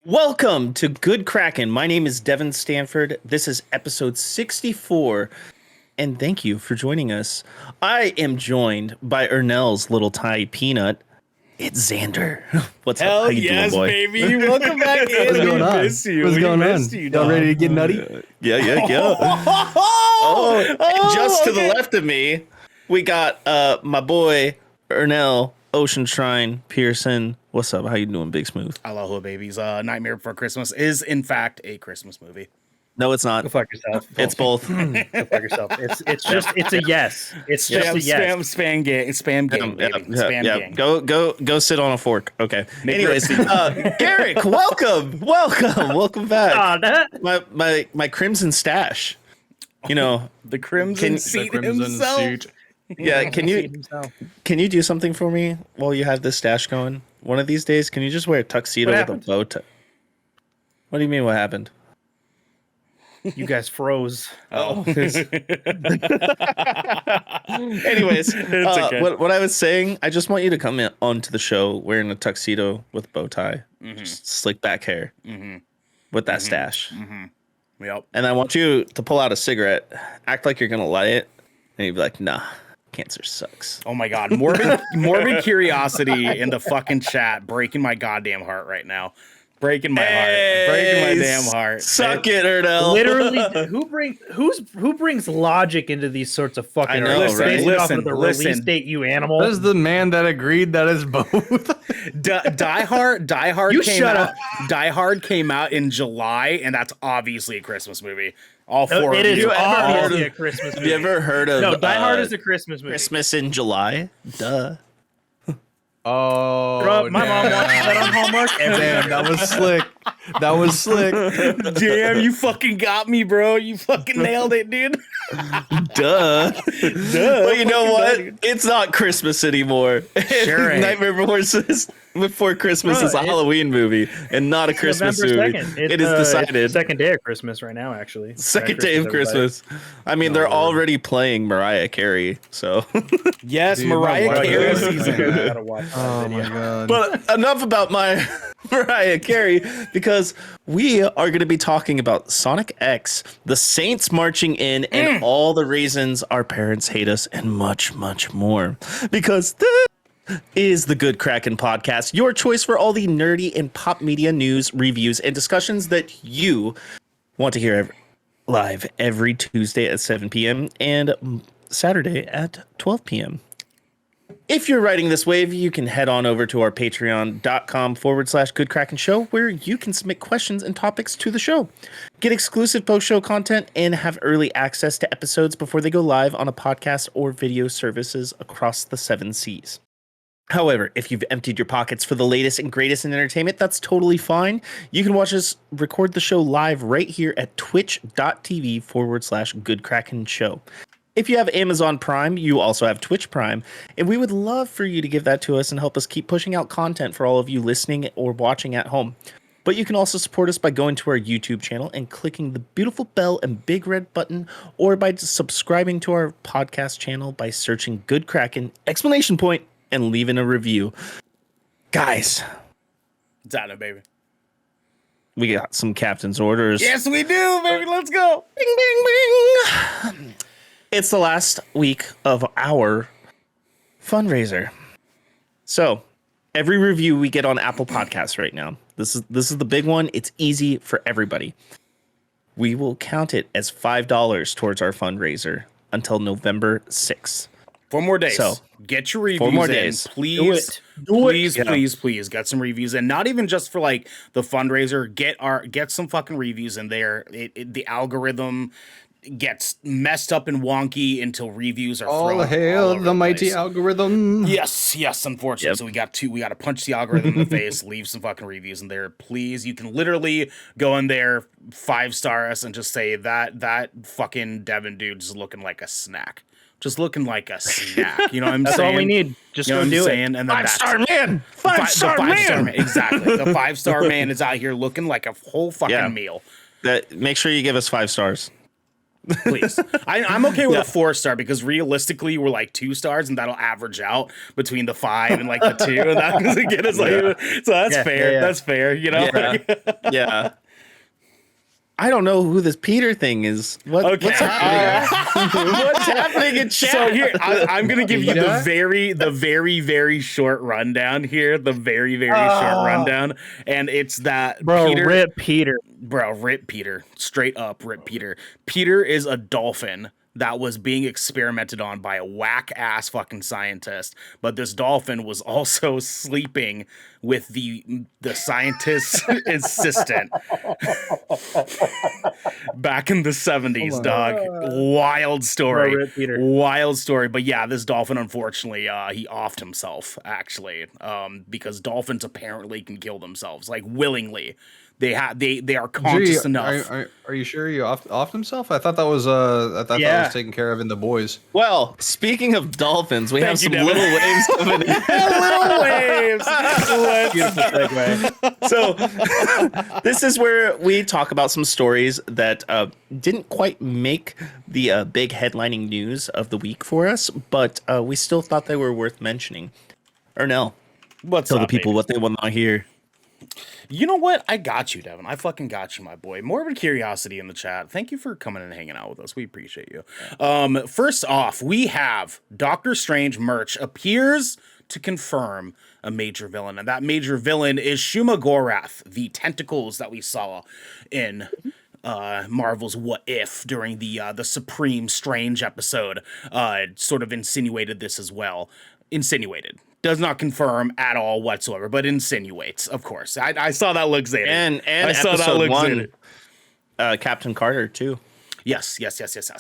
Welcome to Good Kraken. My name is Devin Stanford. This is episode 64, and thank you for joining us. I am joined by Ernell's little Thai peanut. It's Xander. What's up? How you doing, boy? Baby. Welcome back in. What's going on? Miss you. What's We going on? missed you, Y'all dog. ready to get nutty? Yeah. And just to the left of me, we got my boy Ernell, Ocean Shrine Pearson. What's up? How you doing, Big Smooth? Aloha, babies. Nightmare Before Christmas is, in fact, a Christmas movie. No, it's not. Go fuck yourself. It's both. Go fuck yourself. It's a yes. It's just a yes. Spam game, baby. Spam gang. Go sit on a fork. Okay. Anyways, Garrick, welcome back. My crimson stash. You know, The Crimson Seat himself. yeah. Can you do something for me while you have this stash going? One of these days, can you just wear a tuxedo with a bow tie? What do you mean? What happened? You guys froze. Oh. Anyways, okay. what I was saying, I just want you to come onto the show wearing a tuxedo with a bow tie, just slick back hair, with that stash. Yep. And I want you to pull out a cigarette, act like you're gonna light it, and you'd be like, "Nah, cancer sucks." Oh my God. Morbid curiosity in the fucking chat, breaking my goddamn heart right now. Breaking my heart. Breaking my damn heart. Suck it, Ernell. Literally, who brings logic into these sorts of fucking? I know, Based right? off of the release date, you animal. That is the man that agreed that is both. Die Hard. You came shut out. up. Die Hard came out in July, and that's obviously a Christmas movie. All four It of is you. obviously a Christmas movie. Have you ever heard of No, Die Hard is a Christmas movie. Christmas in July? Duh. Oh, Bro, my mom watches that on Hallmark every Damn, that was slick. That was slick. Damn, you fucking got me, bro. You fucking nailed it, dude. Duh. But you know what? It's not Christmas anymore. Sure ain't. Nightmare Before Christmas Bro, is a Halloween movie and not a Christmas November movie. 2nd. It is decided. It's the second day of Christmas right now, actually. Second Merry day of everybody. Christmas. I mean, they're already playing Mariah Carey, so. Yes, Dude, Mariah my Carey wife- season. I gotta watch that Oh video. my god. But enough about my Mariah Carey, because we are going to be talking about Sonic X, the Saints marching in, and all the reasons our parents hate us, and much, much more. Because this is the Good Kraken podcast, your choice for all the nerdy and pop media news, reviews, and discussions that you want to hear live every Tuesday at 7 p.m. and Saturday at 12 p.m. If you're riding this wave, you can head on over to our patreon.com/Good Kraken Show, where you can submit questions and topics to the show, get exclusive post-show content, and have early access to episodes before they go live on a podcast or video services across the 7 seas. However, if you've emptied your pockets for the latest and greatest in entertainment, that's totally fine. You can watch us record the show live right here at twitch.tv/Good Kraken Show. If you have Amazon Prime, you also have Twitch Prime, and we would love for you to give that to us and help us keep pushing out content for all of you listening or watching at home. But you can also support us by going to our YouTube channel and clicking the beautiful bell and big red button, or by subscribing to our podcast channel by searching Good Kraken, ! And leaving a review. Guys, Xander, baby. we got some captain's orders. Yes, we do, baby. Let's go. Bing, bing, bing. It's the last week of our fundraiser. So every review we get on Apple Podcasts right now, this is the big one. It's easy for everybody. We will count it as $5 towards our fundraiser until November 6th. 4 more days. So, get your reviews 4 more in. days. Please, Do it. please get some reviews in. Not even just for like the fundraiser. Get some fucking reviews in there. The algorithm gets messed up and wonky until reviews are All thrown all hail over the mighty place. algorithm. Yes, unfortunately. Yep. So we got to punch the algorithm in the face, leave some fucking reviews in there. Please, you can literally go in there, 5-star us, and just say that fucking Devin dude is looking like a snack. Just looking like a snack. You know what I'm That's saying? all we need. Just You know go what I'm do it. saying? And then that's 5-star man. the 5-star man. Exactly. The 5-star man is out here looking like a whole fucking Yeah. meal. Make sure you give us 5 stars. Please. I'm okay with a 4-star because realistically we're like 2 stars and that'll average out between the 5 and like the 2. And that doesn't get us like, so that's fair. yeah. That's fair, you know? Yeah. Yeah. I don't know who this Peter thing is. What's happening? What's happening in chat? So here, I'm gonna give you the very short rundown here. The very short rundown, and it's that Bro, Peter, rip Peter. Bro, rip Peter. Straight up, rip Peter. Peter is a dolphin that was being experimented on by a whack ass fucking scientist. But this dolphin was also sleeping with the scientist's assistant back in the 70s, dog. Wild story. Bro, rip Peter. Wild story. But yeah, this dolphin, unfortunately, he offed himself, actually. Because dolphins apparently can kill themselves, like willingly. They are conscious enough. Are you sure he off himself? I thought that was that was taken care of in The Boys. Well, speaking of dolphins, we have some Devin. little waves coming in. Little waves. Beautiful segue. So this is where we talk about some stories that didn't quite make the big headlining news of the week for us, but we still thought they were worth mentioning. Ernell, What's tell up, the people baby? what they will not hear. You know what? I got you, Devin. I fucking got you, my boy. Morbid Curiosity in the chat. Thank you for coming and hanging out with us. We appreciate you. First off, we have Doctor Strange merch appears to confirm a major villain, and that major villain is Shuma Gorath, the tentacles that we saw in Marvel's What If during the Supreme Strange episode. Sort of insinuated this as well. Insinuated. Does not confirm at all whatsoever, but insinuates, of course. I saw that look Xander. And I saw that episode look 1, Xander. Captain Carter too. Yes.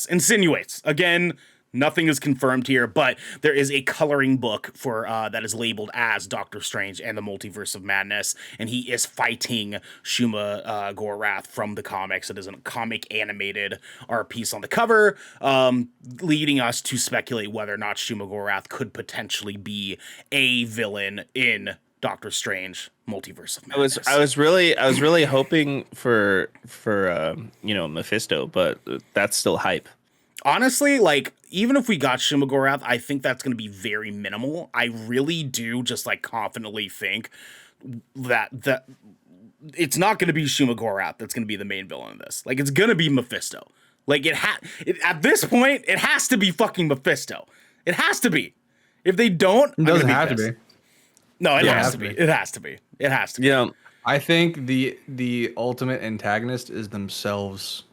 Insinuates. Again, nothing is confirmed here, but there is a coloring book for that is labeled as Doctor Strange and the Multiverse of Madness, and he is fighting Shuma Gorath from the comics. It is a comic animated art piece on the cover, leading us to speculate whether or not Shuma Gorath could potentially be a villain in Doctor Strange Multiverse of Madness. I was really hoping for Mephisto, but that's still hype. Honestly, like, even if we got Shuma Gorath, I think that's going to be very minimal. I really do just, like, confidently think that it's not going to be Shuma Gorath that's going to be the main villain in this. Like, it's going to be Mephisto. Like, at this point, it has to be fucking Mephisto. It has to be. If they don't, It doesn't have to be. No, it Yeah, has to be. It has to be. It has to be. Yeah. I think the ultimate antagonist is themselves.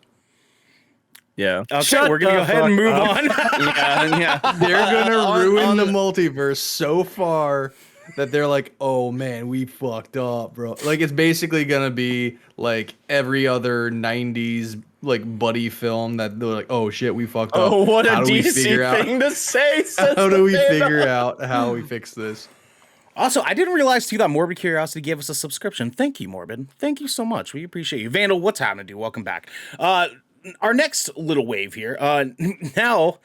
Yeah. Okay, Shut we're going to go the ahead and fuck move up. on. Yeah. They're gonna On- ruin on the the- multiverse so far that they're like, oh man, we fucked up, bro. Like it's basically gonna be like every other '90s like buddy film that they're like, oh shit, we fucked up. Oh, what a How do we DC figure out- thing to say. says How do the we man. figure out how we fix this? Also, I didn't realize too that Morbid Curiosity gave us a subscription. Thank you, Morbid. Thank you so much. We appreciate you. Vandal, what's happening, dude? Welcome back. Our next little wave here. Now,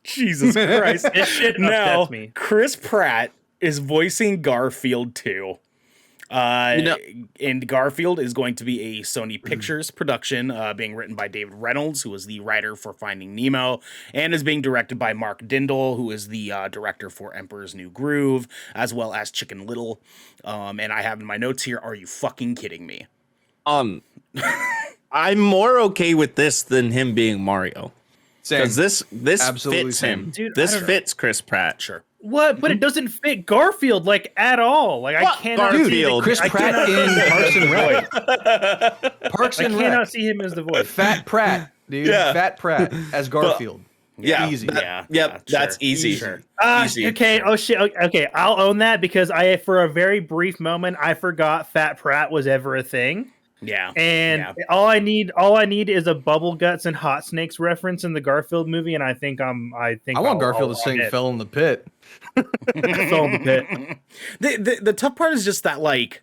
Jesus Christ. This shit Now, upsets me. Chris Pratt is voicing Garfield 2. And Garfield is going to be a Sony Pictures production, being written by David Reynolds, who is the writer for Finding Nemo, and is being directed by Mark Dindal, who is the director for Emperor's New Groove, as well as Chicken Little. And I have in my notes here, are you fucking kidding me? I'm more okay with this than him being Mario. Because this Absolutely fits same. him. Dude, This I don't know. fits Chris Pratt. Sure. What? But it doesn't fit Garfield like at all. Like I What? cannot Garfield? see the, Chris I Pratt cannot in see him Parks as and the Rec. voice. Parks I and cannot Rec. see him as the voice. Fat Pratt, dude. Yeah. Fat Pratt as Garfield. Yeah. Easy. That- Yeah, Yep. That's sure. easy. Sure. Easy. Okay. Oh shit. Okay. I'll own that because for a very brief moment I forgot Fat Pratt was ever a thing. Yeah. And Yeah. all I need is a Bubble Guts and Hot Snakes reference in the Garfield movie, and I think I want Garfield to sing "Fell in the Pit." Fell in the pit. The tough part is just that, like,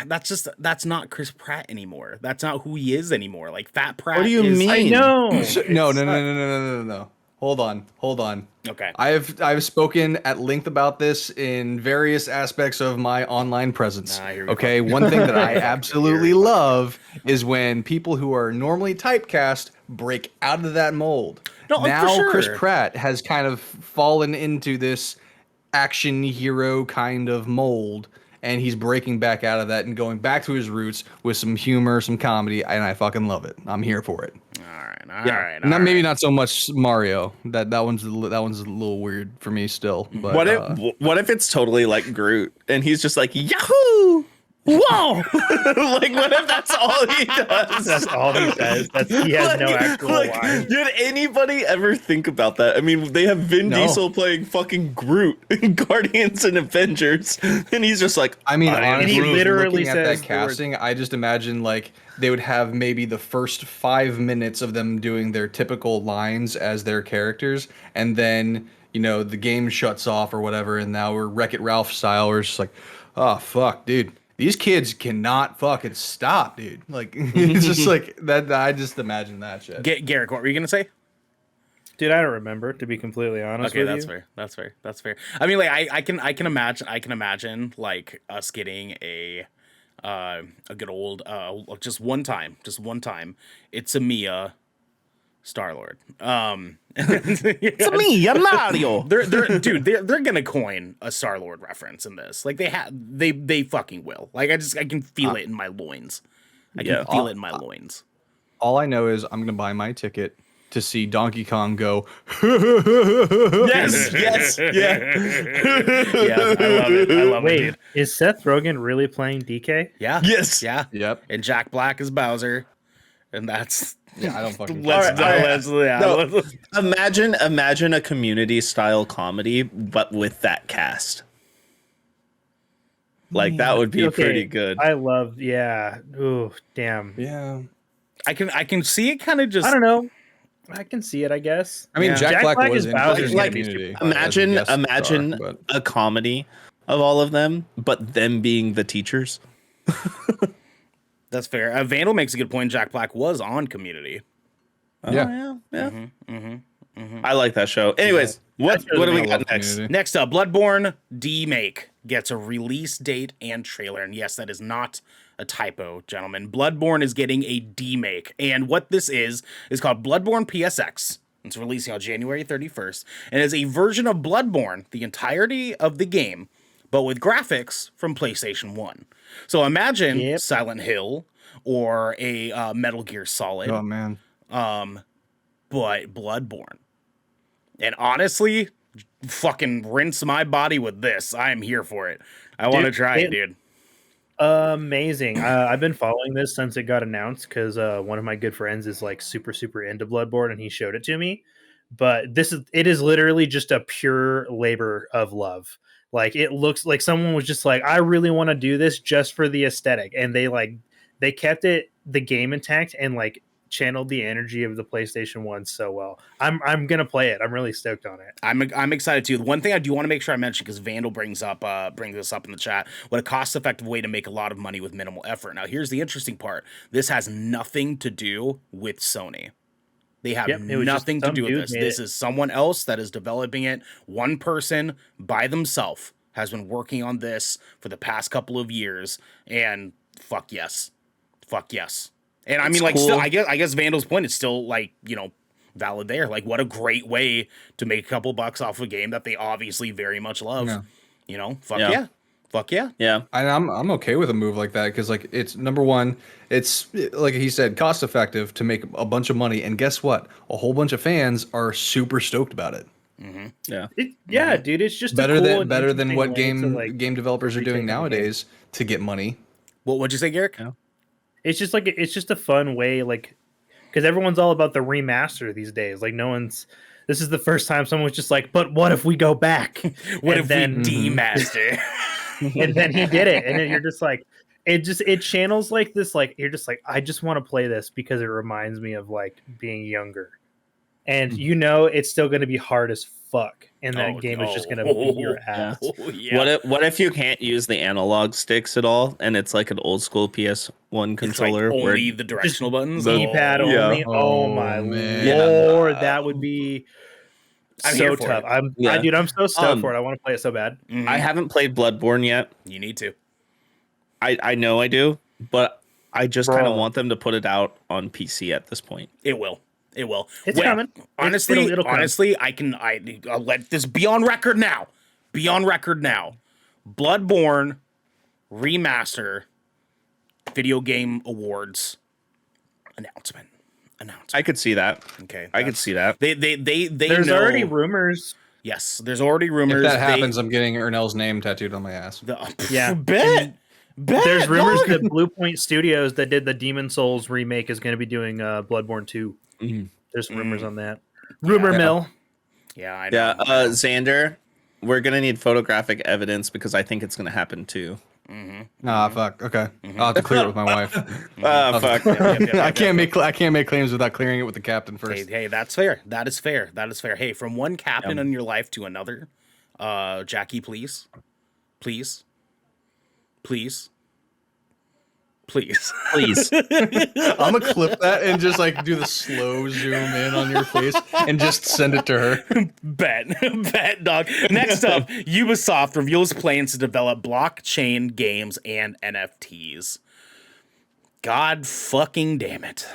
that's not Chris Pratt anymore. That's not who he is anymore. Like, Fat Pratt. What do you is- mean? I know. No. Hold on. Okay. I've spoken at length about this in various aspects of my online presence. Here we Okay, fucking- one thing that I Here we absolutely fucking love is when people who are normally typecast break out of that mold. No, for now Chris sure. Pratt has kind of fallen into this action hero kind of mold, and he's breaking back out of that and going back to his roots with some humor, some comedy, and I fucking love it. I'm here for it. All right. Maybe not so much Mario. That one's a little weird for me still. But What if it's totally like Groot and he's just like Yahoo? Whoa! Like, what if that's all he does? That's all he says. He has no actual line. Did anybody ever think about that? I mean, they have Vin No. Diesel playing fucking Groot in Guardians and Avengers, and he's just like, I mean, I am honestly, he Groot. literally looking at says that the word- casting, I just imagine like they would have maybe the first 5 minutes of them doing their typical lines as their characters, and then the game shuts off or whatever, and now we're Wreck-It Ralph style. We're just like, oh fuck, dude. These kids cannot fucking stop, dude. Like, it's just like that. I just imagine that shit. Garrick, what were you gonna say? Dude, I don't remember, to be completely honest Okay, with that's you. fair. That's fair. I mean, like, I can imagine like us getting a good old just one time. It's a Mia Star-Lord. It's me, I'm Mario. They're gonna coin a Star-Lord reference in this. Like they fucking will. Like I can feel it in my loins. I can feel it in my loins. All I know is I'm gonna buy my ticket to see Donkey Kong go. yes, yeah. Yeah, I love it, Wait, dude. is Seth Rogen really playing DK? Yeah. Yes. Yeah. Yep. And Jack Black is Bowser. And that's Yeah, I don't fucking. let's Imagine a Community style comedy, but with that cast. Like that would be pretty good. I love, yeah. Ooh, damn. Yeah. I can see it kind of just I don't know. I can see it, I guess. I mean, Yeah. Jack Black was is in Bowser's Community, gonna be Community super as a guest Imagine star, but- a comedy of all of them, but them being the teachers. That's fair. Vandal makes a good point. Jack Black was on Community. Yeah. Yeah. I like that show. Anyways, what do we I got love next? Community. Next up, Bloodborne D-Make gets a release date and trailer. And yes, that is not a typo, gentlemen. Bloodborne is getting a D-Make. And what this is called Bloodborne PSX. It's releasing on January 31st. And is a version of Bloodborne, the entirety of the game, but with graphics from PlayStation 1. So imagine Silent Hill or a Metal Gear Solid. Oh man. But Bloodborne. And honestly, fucking rinse my body with this. I am here for it. I want to try it, dude. Amazing. I've been following this since it got announced because one of my good friends is like super into Bloodborne and he showed it to me. But it is literally just a pure labor of love. Like it looks like someone was just like, I really want to do this just for the aesthetic, and they kept the game intact and like channeled the energy of the PlayStation 1 so well. I'm gonna play it. I'm really stoked on it. I'm excited too. One thing I do want to make sure I mention, because Vandal brings this up in the chat, what a cost-effective way to make a lot of money with minimal effort. Now here's the interesting part. This has nothing to do with Sony. They have nothing to do with this. This is someone else that is developing it. One person by themselves has been working on this for the past couple of years, and fuck yes. And I mean, like, cool. still, I guess Vandal's point is still like, valid there. Like, what a great way to make a couple bucks off a game that they obviously very much love. Yeah. Fuck yeah. Yeah. And I'm okay with a move like that because like it's number one, it's like he said, cost effective to make a bunch of money, and guess what? A whole bunch of fans are super stoked about it. Yeah. Dude, it's just Better a cool than and better than interesting what way to, game developers are doing retake the game. nowadays to get money. What'd you say, Garrick? Yeah. It's just a fun way, like, because everyone's all about the remaster these days. Like, this is the first time someone was just like, but what if we go back? What And if then, we demaster? and then he did it, and then you're just like, it channels like this, like you're just like, I just want to play this because it reminds me of like being younger, and it's still going to be hard as fuck, and that game is just going to beat your ass. Yeah. What if you can't use the analog sticks at all, and it's like an old school PS1 controller? It's like only the directional buttons. D-pad yeah. only. Oh, Oh, my man. lord, that would be I'm so here for tough. it. Dude, I'm so stoked for it. I want to play it so bad. I haven't played Bloodborne yet. You need to. I know I do, but I just kind of Bro. want them to put it out on PC at this point. It will. It will. It's coming. Honestly, It'll come. honestly, I'll let this be on record now. Be on record now. Bloodborne remaster video game awards announcement. I could see that. Okay, I could see that. They There's know. already rumors. Yes, there's already rumors. If that happens, I'm getting Ernell's name tattooed on my ass. Yeah. bet. There's rumors dog. that Blue Point Studios that did the Demon Souls remake is going to be doing Bloodborne 2. There's rumors on that. Rumor mill. Yeah, I know. Yeah, Xander, we're gonna need photographic evidence because I think it's gonna happen too. Nah, fuck. Okay, I'll have to clear it with my wife. Fuck. I can't make claims without clearing it with the captain first. Hey, that's fair. That is fair. Hey, from one captain in your life to another, Jackie, please. Please. Please. I'm gonna clip that and just like do the slow zoom in on your face and just send it to her. Bet, dog. Next up, Ubisoft reveals plans to develop blockchain games and NFTs. God fucking damn it.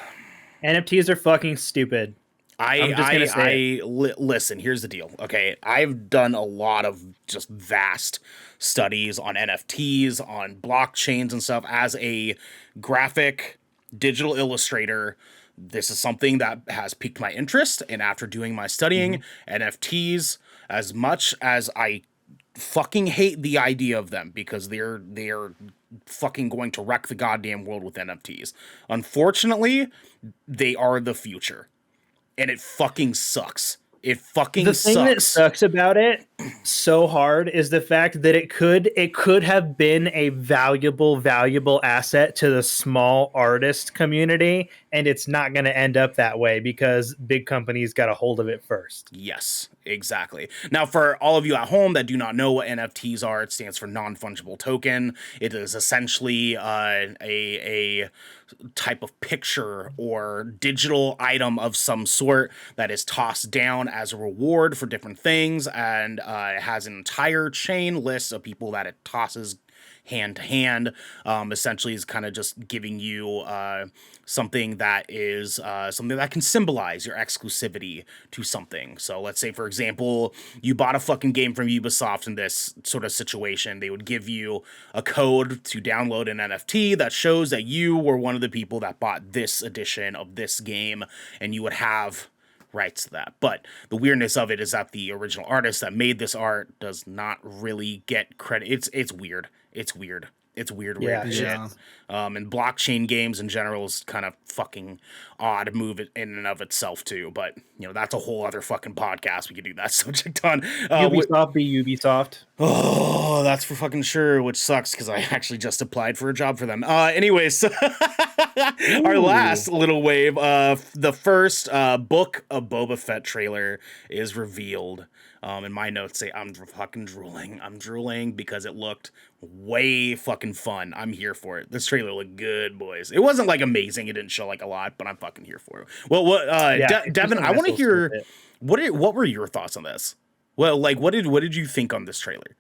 NFTs are fucking stupid. Listen, here's the deal. Okay, I've done a lot of just vast studies on NFTs, on blockchains and stuff. As a graphic digital illustrator, this is something that has piqued my interest. And after doing my studying, NFTs, as much as I fucking hate the idea of them because they're fucking going to wreck the goddamn world with NFTs. Unfortunately, they are the future. And it fucking sucks. It fucking sucks. The thing that sucks about it so hard is the fact that it could have been a valuable asset to the small artist community, and it's not going to end up that way because big companies got a hold of it first. Yes, exactly. Now, for all of you at home that do not know what NFTs are, it stands for non-fungible token. It is essentially a type of picture or digital item of some sort that is tossed down as a reward for different things, and it has an entire chain list of people that it tosses hand to hand. Essentially is kind of just giving you something that is something that can symbolize your exclusivity to something. So let's say, for example, you bought a fucking game from Ubisoft in this sort of situation. They would give you a code to download an NFT that shows that you were one of the people that bought this edition of this game, and you would have rights to that. But the weirdness of it is that the original artist that made this art does not really get credit. It's weird. It's weird shit. And blockchain games in general is kind of fucking odd move in and of itself too. But that's a whole other fucking podcast we could do that subject on. Ubisoft be Ubisoft. Oh, that's for fucking sure, which sucks because I actually just applied for a job for them. Anyways, our last little wave, the first Book of Boba Fett trailer is revealed. And my notes say I'm fucking drooling. I'm drooling because it looked way fucking fun. I'm here for it. This trailer looked good, boys. It wasn't like amazing. It didn't show like a lot, but I'm fucking here for it. Well, Devin, I want to hear what were your thoughts on this? Well, like what did you think on this trailer?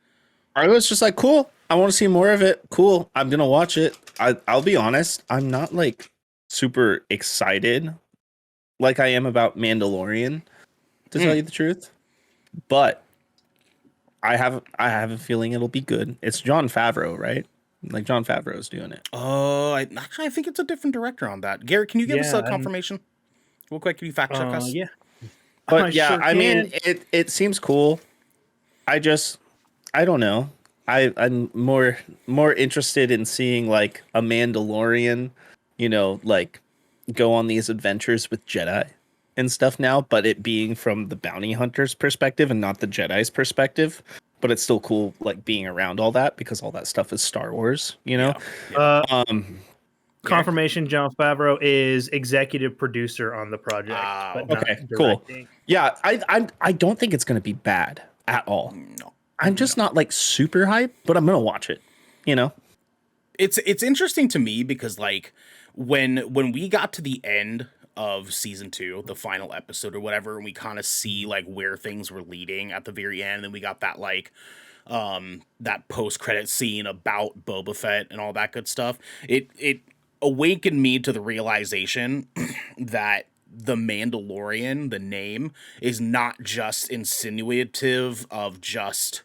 I was just like, cool. I want to see more of it. Cool. I'm gonna watch it. I'll be honest. I'm not like super excited like I am about Mandalorian, to tell you the truth. But I have a feeling it'll be good. It's Jon Favreau, right? Like Jon Favreau's doing it. Oh, I think it's a different director on that. Garrick, can you give us a confirmation? Real quick, can you fact check us? Yeah. But I mean, it seems cool. I don't know. I'm more interested in seeing like a Mandalorian, like go on these adventures with Jedi and stuff now, but it being from the bounty hunter's perspective and not the Jedi's perspective. But it's still cool, like being around all that because all that stuff is Star Wars, Confirmation: Jon Favreau is executive producer on the project. But not okay, directing. cool. Yeah, I don't think it's going to be bad at all. No, I'm just not like super hyped, but I'm gonna watch it. It's interesting to me because like when we got to the end of season 2, the final episode or whatever, and we kind of see like where things were leading at the very end. And then we got that like that post-credit scene about Boba Fett and all that good stuff. It awakened me to the realization that the Mandalorian, the name, is not just insinuative of just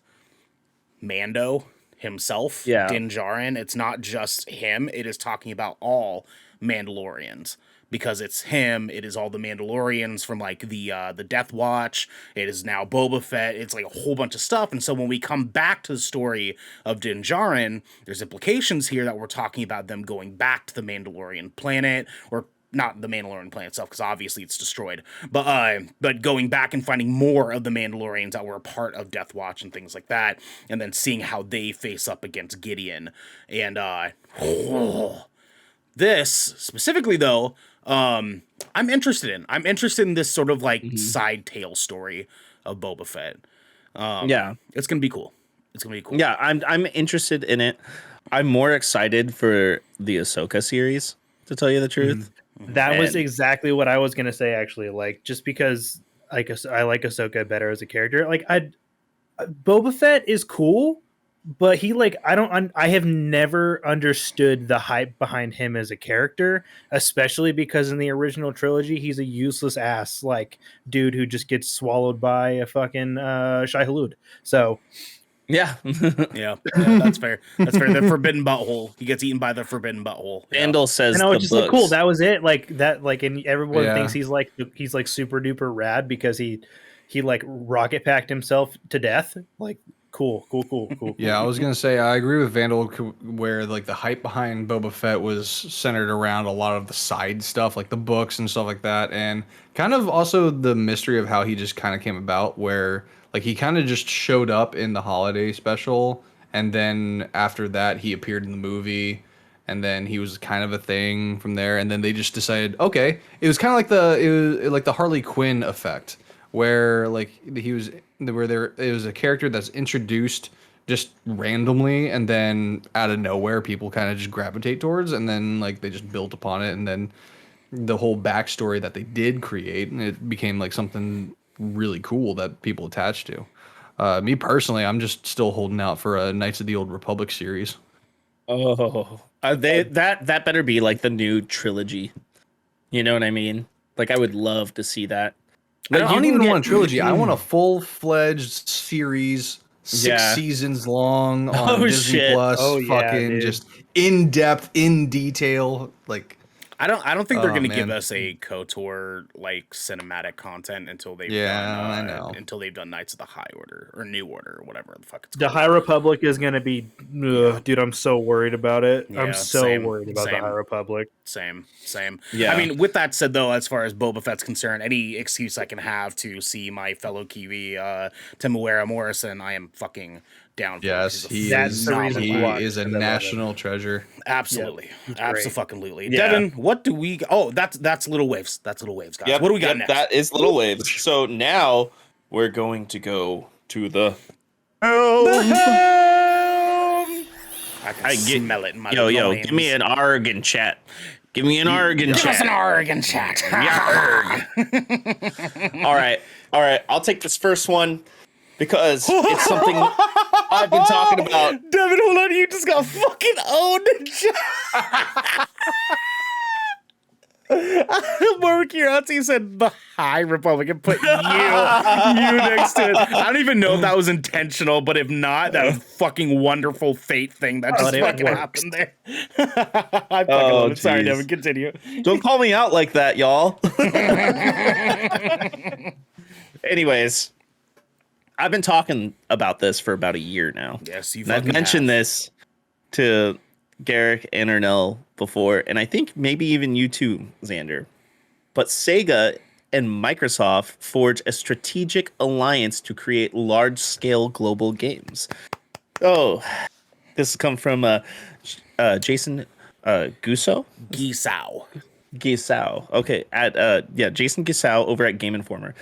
Mando himself, Din Djarin. It's not just him. It is talking about all Mandalorians. Because it's him, it is all the Mandalorians from like the Death Watch. It is now Boba Fett. It's like a whole bunch of stuff. And so when we come back to the story of Din Djarin, there's implications here that we're talking about them going back to the Mandalorian planet, or not the Mandalorian planet itself, because obviously it's destroyed. But going back and finding more of the Mandalorians that were a part of Death Watch and things like that, and then seeing how they face up against Gideon. And this specifically though. I'm interested in this sort of like side tale story of Boba Fett. It's gonna be cool. Yeah, I'm interested in it. I'm more excited for the Ahsoka series, to tell you the truth. That was exactly what I was gonna say, actually. Like, just because I like Ahsoka better as a character. Like, Boba Fett is cool, but he like I have never understood the hype behind him as a character, especially because in the original trilogy he's a useless ass like dude who just gets swallowed by a fucking Shai Hulud. So yeah, that's fair. The forbidden butthole. He gets eaten by the forbidden butthole. Andal says, no, it's just like, cool. That was it. Like that. Like, and everyone thinks he's like super duper rad because he like rocket packed himself to death. Like. Cool. Yeah, I was gonna say I agree with Vandal, where like the hype behind Boba Fett was centered around a lot of the side stuff, like the books and stuff like that, and kind of also the mystery of how he just kind of came about, where like he kind of just showed up in the holiday special, and then after that he appeared in the movie, and then he was kind of a thing from there, and then they just decided, okay, it was kind of like the Harley Quinn effect, where like it was a character that's introduced just randomly, and then out of nowhere people kind of just gravitate towards, and then like they just built upon it, and then the whole backstory that they did create, and it became like something really cool that people attach to. Me personally, I'm just still holding out for a Knights of the Old Republic series. Oh, that better be like the new trilogy. You know what I mean? Like, I would love to see that. Like, I don't even want a trilogy. I want a full-fledged series, 6 seasons long on Disney Plus. Fucking just in depth, in detail. Like, I don't think they're gonna give us a KOTOR like cinematic content until they've done until they've done Knights of the High Order or New Order or whatever the fuck it's called. The High Republic is gonna be dude, I'm so worried about it. I'm so worried about the High Republic. Same. Yeah. I mean, with that said though, as far as Boba Fett's concerned, any excuse I can have to see my fellow Kiwi Temuera Morrison, I am fucking down for. Yes, he is a national treasure. Absolutely. Absolutely. Yeah. Devin, what do we... Oh, that's Little Waves. That's Little Waves, guys. What do we got next? That is Little Waves. So now we're going to go to the Helm. I can smell it in my Yo, give me an ARG in chat. Give me an ARG in chat. Give us an ARG in chat. All right. I'll take this first one because it's something I've been talking about. Devin, hold on. You just got fucking owned in chat. More curiosity said the High Republic and put you next to it. I don't even know if that was intentional, but if not, that was fucking wonderful fate thing that just fucking happened there. I fucking love it. Sorry, Devin, continue. Don't call me out like that, y'all. Anyways, I've been talking about this for about a year now. Yes, I've mentioned this to Garrick and Ernell before, and I think maybe even you too, Xander. But Sega and Microsoft forged a strategic alliance to create large-scale global games. Oh, this has come from Jason Gusau? Gisao. Okay, Jason Gisao over at Game Informer.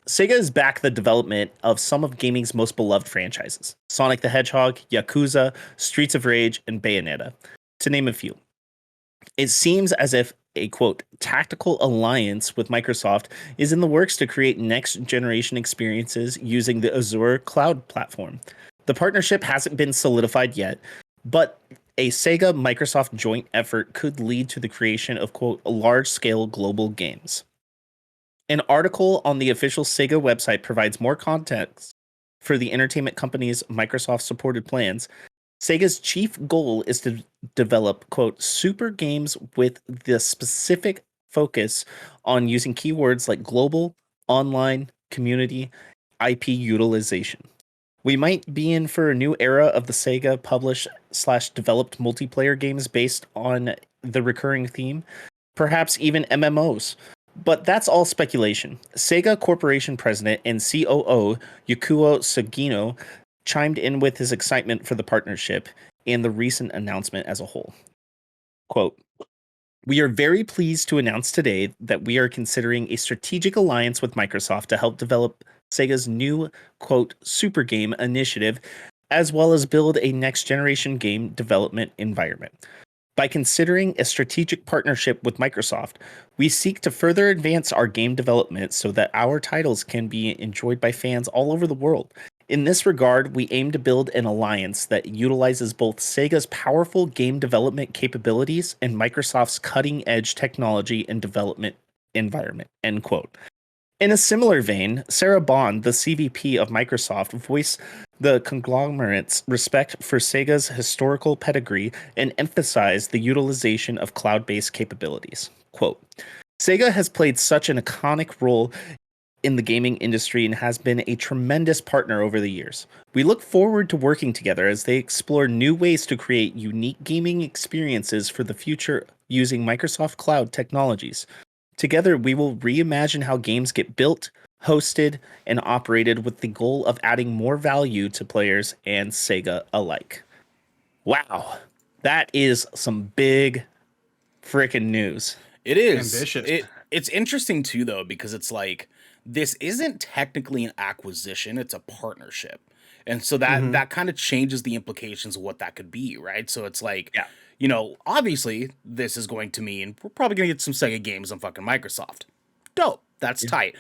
Sega has backed the development of some of gaming's most beloved franchises: Sonic the Hedgehog, Yakuza, Streets of Rage, and Bayonetta, to name a few. It seems as if a quote tactical alliance with Microsoft is in the works to create next generation experiences using the Azure cloud platform. The partnership hasn't been solidified yet, but a Sega Microsoft joint effort could lead to the creation of quote large scale global games. An article on the official Sega website provides more context for the entertainment company's Microsoft supported plans. Sega's chief goal is to develop, quote, super games with the specific focus on using keywords like global, online, community, IP utilization. We might be in for a new era of the Sega published / developed multiplayer games based on the recurring theme, perhaps even MMOs. But that's all speculation. Sega Corporation President and COO Yasuo Sugino chimed in with his excitement for the partnership and the recent announcement as a whole. Quote, "We are very pleased to announce today that we are considering a strategic alliance with Microsoft to help develop Sega's new, quote, super game initiative, as well as build a next generation game development environment. By considering a strategic partnership with Microsoft, we seek to further advance our game development so that our titles can be enjoyed by fans all over the world. In this regard, we aim to build an alliance that utilizes both Sega's powerful game development capabilities and Microsoft's cutting-edge technology and development environment." End quote. In a similar vein, Sarah Bond, the CVP of Microsoft, voiced the conglomerate's respect for Sega's historical pedigree and emphasized the utilization of cloud-based capabilities. Quote, "Sega has played such an iconic role in the gaming industry and has been a tremendous partner over the years. We look forward to working together as they explore new ways to create unique gaming experiences for the future using Microsoft Cloud technologies. Together, we will reimagine how games get built, hosted, and operated with the goal of adding more value to players and Sega alike." Wow. That is some big freaking news. It is. Ambitious. It's interesting too, though, because it's like this isn't technically an acquisition; it's a partnership, and so that kind of changes the implications of what that could be, right? So it's like, Yeah. you know, obviously this is going to mean we're probably gonna get some Sega games on fucking Microsoft. Dope. That's tight.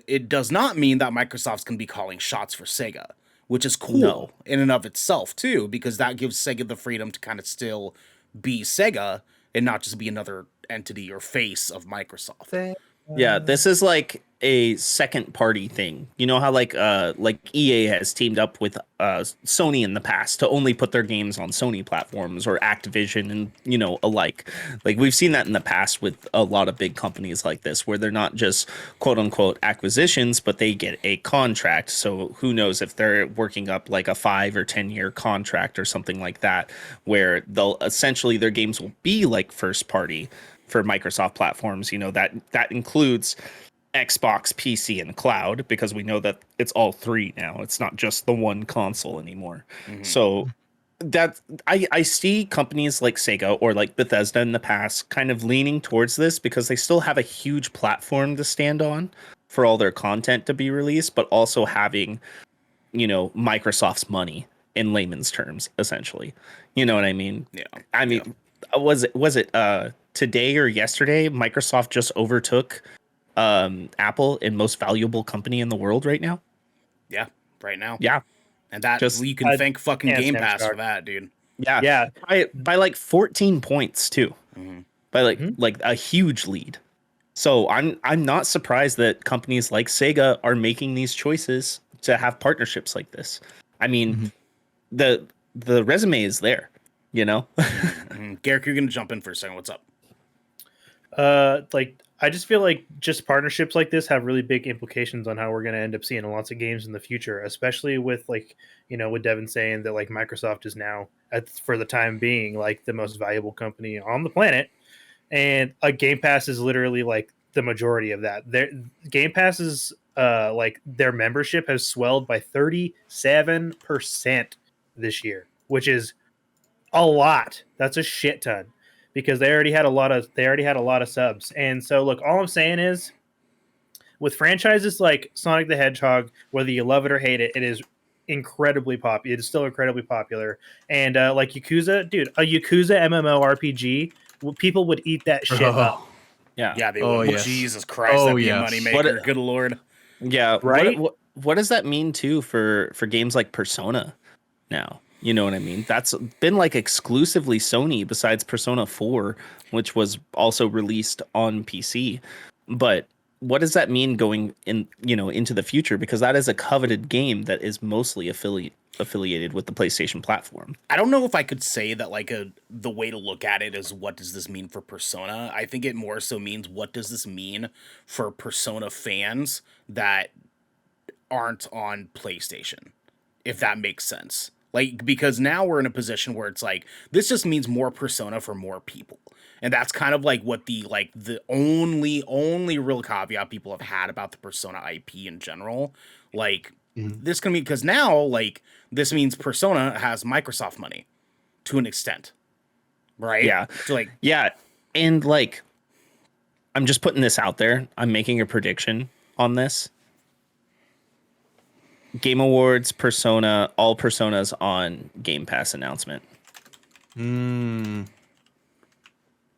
It does not mean that Microsoft's gonna be calling shots for Sega, which is cool No. in and of itself too, because that gives Sega the freedom to kind of still be Sega and not just be another entity or face of Microsoft. Yeah, this is like a second party thing. You know how like EA has teamed up with Sony in the past to only put their games on Sony platforms, or Activision and alike. Like we've seen that in the past with a lot of big companies like this, where they're not just quote unquote acquisitions, but they get a contract. So who knows if they're working up like a 5 or 10-year contract or something like that, where they'll essentially their games will be like first party for Microsoft platforms. That includes Xbox, PC, and cloud, because we know that it's all three now. It's not just the one console anymore. So that I see companies like Sega or like Bethesda in the past kind of leaning towards this, because they still have a huge platform to stand on for all their content to be released, but also having Microsoft's money in layman's terms, essentially. You know what I mean? Yeah. I mean, was it today or yesterday, Microsoft just overtook Apple in most valuable company in the world right now? Yeah, right now. Yeah. And that Just- you can thank fucking Yeah, Game Sam Pass Stark. for that, dude. Yeah. Yeah. By like 14 points too. By like a huge lead. So I'm not surprised that companies like Sega are making these choices to have partnerships like this. I mean, the resume is there, Garrick, you're gonna jump in for a second. What's up? I just feel like just partnerships like this have really big implications on how we're going to end up seeing lots of games in the future, especially with with Devin saying that like Microsoft is now for the time being like the most valuable company on the planet, and Game Pass is literally like the majority of that. Game Pass is like their membership has swelled by 37% this year, which is a lot. That's a shit ton, because they already had a lot of subs. And so look, all I'm saying is with franchises like Sonic the Hedgehog, whether you love it or hate it, it is incredibly popular. It is still incredibly popular. And like Yakuza, dude, a Yakuza MMORPG people would eat that shit up. Yeah. Yeah, they Oh, would. yes. Jesus Christ, Oh, that'd be yes. a moneymaker. Good lord. Yeah. Right? What does that mean too for games like Persona now? You know what I mean? That's been like exclusively Sony besides Persona 4, which was also released on PC. But what does that mean going into the future? Because that is a coveted game that is mostly affiliated with the PlayStation platform. I don't know if I could say that like the way to look at it is what does this mean for Persona? I think it more so means what does this mean for Persona fans that aren't on PlayStation, if that makes sense. Like, because now we're in a position where it's like this just means more Persona for more people. And that's kind of like what the only real caveat people have had about the Persona IP in general. Like this can be because now like this means Persona has Microsoft money to an extent. Right? Yeah. So like Yeah. And like I'm just putting this out there. I'm making a prediction on this. Game Awards, Persona, all Personas on Game Pass announcement.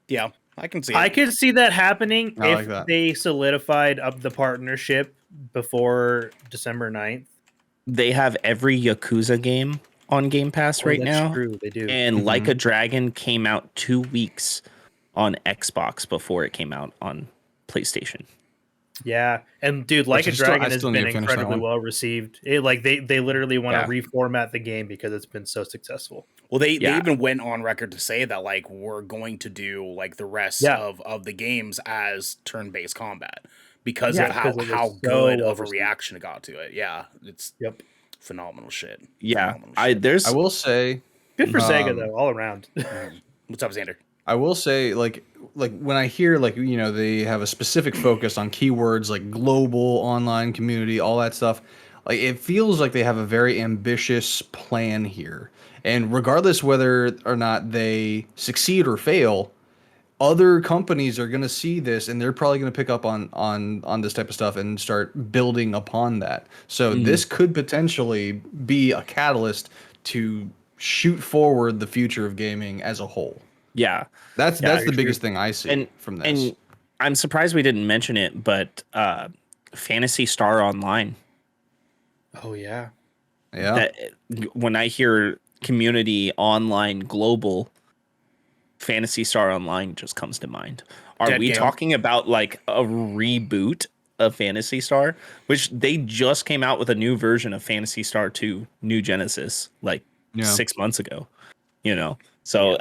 yeah, I can see it. I could see that happening I if like that. they solidified up the partnership before December 9th. They have every Yakuza game on Game Pass right that's now. true, they do. And Like a Dragon came out 2 weeks on Xbox before it came out on PlayStation. Yeah, and dude, Like a I Dragon has still need been to finish that incredibly one. well received. They literally want Yeah. to reformat the game because it's been so successful. Well, they Yeah. even went on record to say that like we're going to do like the rest Yeah. of the games as turn-based combat because Yeah, of because it was how so good well of a received. reaction it got to it. Yeah, it's Yep, phenomenal shit. Yeah. Phenomenal shit. There's I will say, good for Sega Um, though, all around. What's up, Xander? like when I hear like they have a specific focus on keywords like global online community, all that stuff. Like it feels like they have a very ambitious plan here, and regardless whether or not they succeed or fail, other companies are going to see this and they're probably going to pick up on this type of stuff and start building upon that. So this could potentially be a catalyst to shoot forward the future of gaming as a whole. yeah. That's Yeah, the biggest thing I see from this. And I'm surprised we didn't mention it, but Fantasy Star Online. Oh yeah, yeah. That when I hear community online global, Fantasy Star Online just comes to mind. Are Dead we game. talking about like a reboot of Fantasy Star, which they just came out with a new version of Fantasy Star 2 New Genesis like 6 months ago, So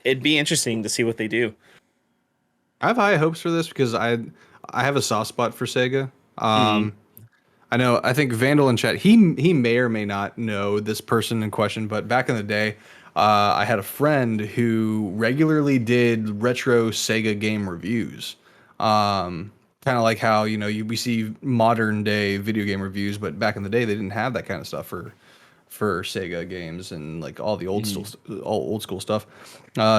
it'd be interesting to see what they do. I have high hopes for this because I have a soft spot for Sega. I think Vandal in chat, he may or may not know this person in question, but back in the day, I had a friend who regularly did retro Sega game reviews. Kind of like how we see modern day video game reviews, but back in the day they didn't have that kind of stuff for Sega games and like all the old school stuff.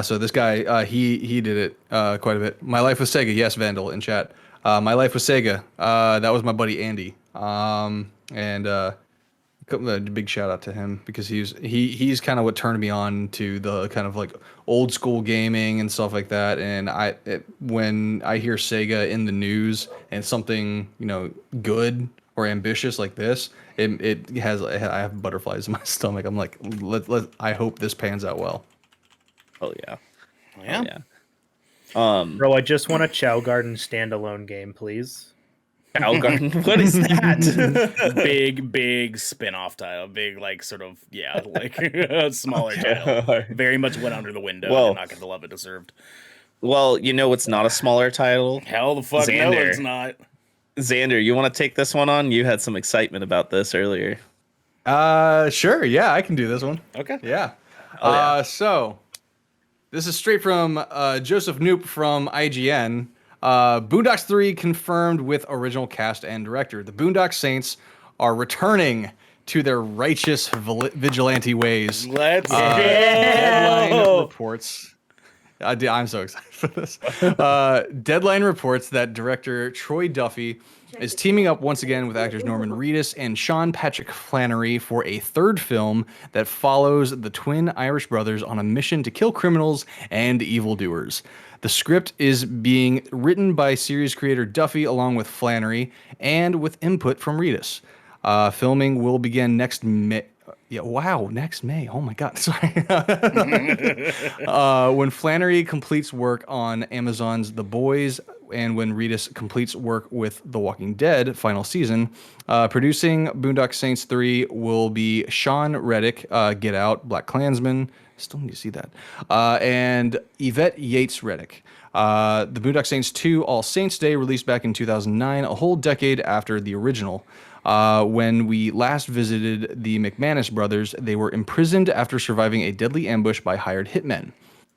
So this guy, he did it quite a bit. My Life with Sega, yes, Vandal in chat. My Life with Sega, that was my buddy Andy. And a big shout out to him because he's kind of what turned me on to the kind of like old school gaming and stuff like that. And when I hear Sega in the news and something good or ambitious like this, I have butterflies in my stomach. I'm like, I hope this pans out well. Oh yeah. Yeah. Oh, yeah. bro, I just want a Chow Garden standalone game, please. Cow Garden. What is that? big spin-off title, big like sort of like a smaller title. Very much went under the window and Well- did not get the love it deserved. Well, it's not a smaller title. Hell the fuck no, Xander. it's not. Xander, you want to take this one on? You had some excitement about this earlier. Sure, yeah, I can do this one. Okay. Yeah. yeah. So this is straight from Joseph Noop from IGN. Boondock 3 confirmed with original cast and director. The Boondock Saints are returning to their righteous vigilante ways. Let's Deadline go. reports. I'm so excited for this. Deadline reports that director Troy Duffy is teaming up once again with actors Norman Reedus and Sean Patrick Flannery for a third film that follows the twin Irish brothers on a mission to kill criminals and evildoers. The script is being written by series creator Duffy along with Flannery and with input from Reedus. Filming will begin next May. Yeah, wow, next May. Oh my God, sorry. When Flannery completes work on Amazon's The Boys and when Reedus completes work with The Walking Dead final season, producing Boondock Saints 3 will be Sean Reddick, Get Out, Black Klansman. Still need to see that. And Yvette Yates Reddick. The Boondock Saints 2 All Saints Day, released back in 2009, a whole decade after the original. When we last visited the McManus brothers, they were imprisoned after surviving a deadly ambush by hired hitmen.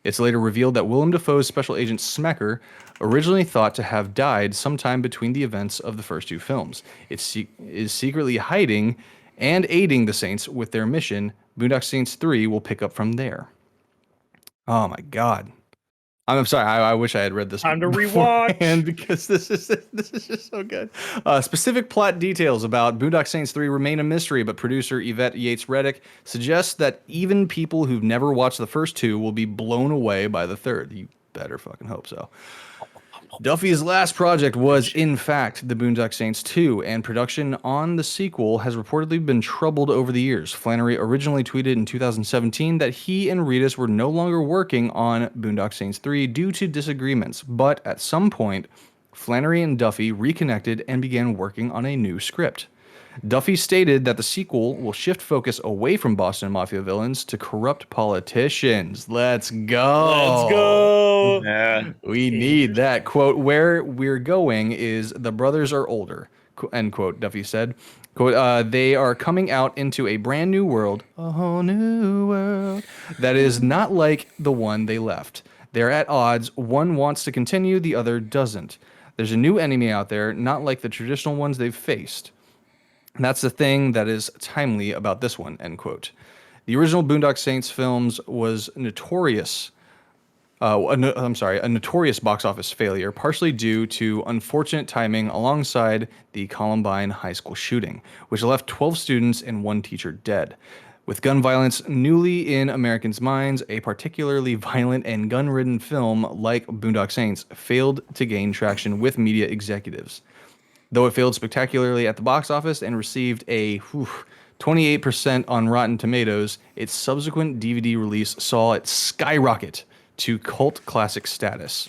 It's later revealed that Willem Dafoe's special agent Smecker originally thought to have died sometime between the events of the first two films. It is secretly hiding and aiding the Saints with their mission. Boondock Saints 3 will pick up from there. Oh my God. I'm sorry. I wish I had read this. Time to rewatch. And because this is just so good. Specific plot details about Boondock Saints 3 remain a mystery, but producer Yvette Yates Reddick suggests that even people who've never watched the first two will be blown away by the third. You better fucking hope so. Duffy's last project was, in fact, the Boondock Saints 2, and production on the sequel has reportedly been troubled over the years. Flannery originally tweeted in 2017 that he and Reedus were no longer working on Boondock Saints 3 due to disagreements, but at some point, Flannery and Duffy reconnected and began working on a new script. Duffy stated that the sequel will shift focus away from Boston Mafia villains to corrupt politicians. Let's go. Let's go. Yeah. We need that. Quote, where we're going is the brothers are older, end quote, Duffy said. Quote, they are coming out into a brand new world, a whole new world, that is not like the one they left. They're at odds. One wants to continue, the other doesn't. There's a new enemy out there, not like the traditional ones they've faced. And that's the thing that is timely about this one, end quote. The original Boondock Saints films was a notorious box office failure, partially due to unfortunate timing alongside the Columbine High School shooting, which left 12 students and one teacher dead. With gun violence newly in Americans' minds, a particularly violent and gun-ridden film like Boondock Saints failed to gain traction with media executives. Though it failed spectacularly at the box office and received a 28% on Rotten Tomatoes, its subsequent DVD release saw it skyrocket to cult classic status.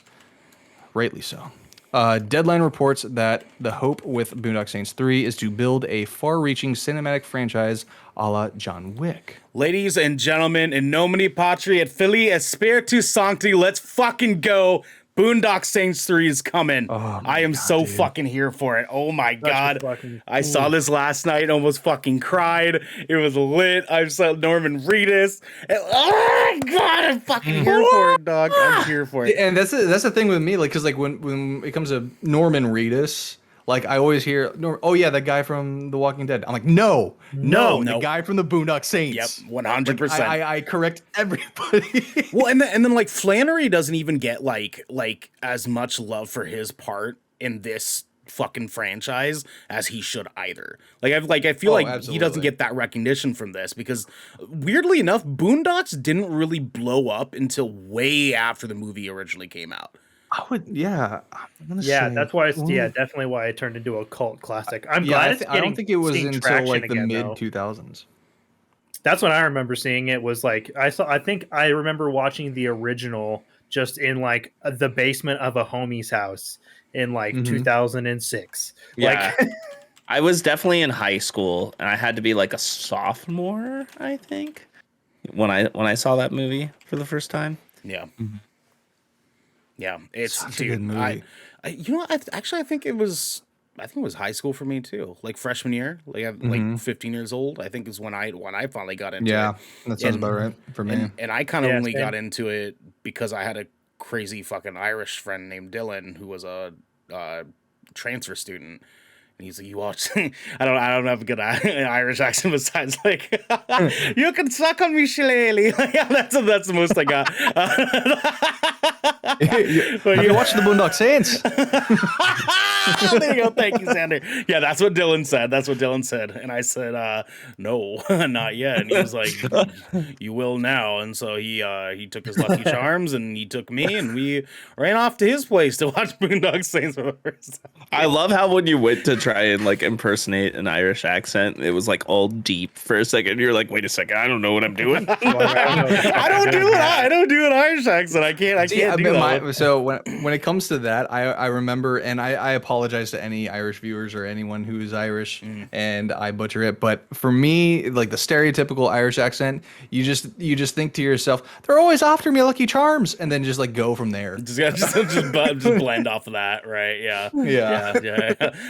Rightly so. Deadline reports that the hope with Boondock Saints 3 is to build a far-reaching cinematic franchise a la John Wick. Ladies and gentlemen, in nomine patri et filii et spiritus sancti, let's fucking go. Boondock Saints 3 is coming. Oh I am God, so dude. fucking here for it. Oh my God. fucking- I saw this last night, almost fucking cried. It was lit. I saw Norman Reedus. Oh my God, I'm fucking here for it, dog. I'm here for it. And that's the thing with me, like, because like when it comes to Norman Reedus, like I always hear, oh yeah, that guy from The Walking Dead. I'm like, no, the guy from the Boondock Saints. Yep, 100%. I correct everybody. Well, and then like Flannery doesn't even get like as much love for his part in this fucking franchise as he should either. I feel like absolutely. he doesn't get that recognition from this because weirdly enough, Boondocks didn't really blow up until way after the movie originally came out. I would, yeah. I'm gonna Yeah, say, that's why. ooh. definitely why it turned into a cult classic. I'm Yeah, glad I don't think it was seeing until traction like the again, mid though. 2000s. That's when I remember seeing it. Was like I think I remember watching the original just in like the basement of a homie's house in like Mhm. 2006. Yeah. Like, I was definitely in high school, and I had to be like a sophomore, I think, when I saw that movie for the first time. Yeah. Yeah, it's Such a dude. good movie. I think it was high school for me too. Like freshman year, like 15 years old. I think is when I finally got into Yeah, it. that sounds And- about right for me. And I kind of Yeah, only same. got into it because I had a crazy fucking Irish friend named Dylan who was a transfer student. And he's like, you watch? I don't have a good Irish accent besides like, you can suck on me, shillelagh. Like, that's the most I got. Have you watched the Boondock Saints? There you go. Thank you, Xander. Yeah, that's what Dylan said. And I said, no, not yet. And he was like, you will now. And so he took his Lucky Charms and he took me and we ran off to his place to watch Boondock Saints for the first time. I love how when you went to try and like impersonate an Irish accent, it was like all deep for a second. You're like, wait a second, I don't know what I'm doing. I don't do an Irish accent. I can't do that. So when it comes to that, I remember, and I apologize to any Irish viewers or anyone who is Irish, and I butcher it. But for me, like the stereotypical Irish accent, you just think to yourself, they're always after me Lucky Charms, and then just like go from there. Just blend off of that, right? Yeah.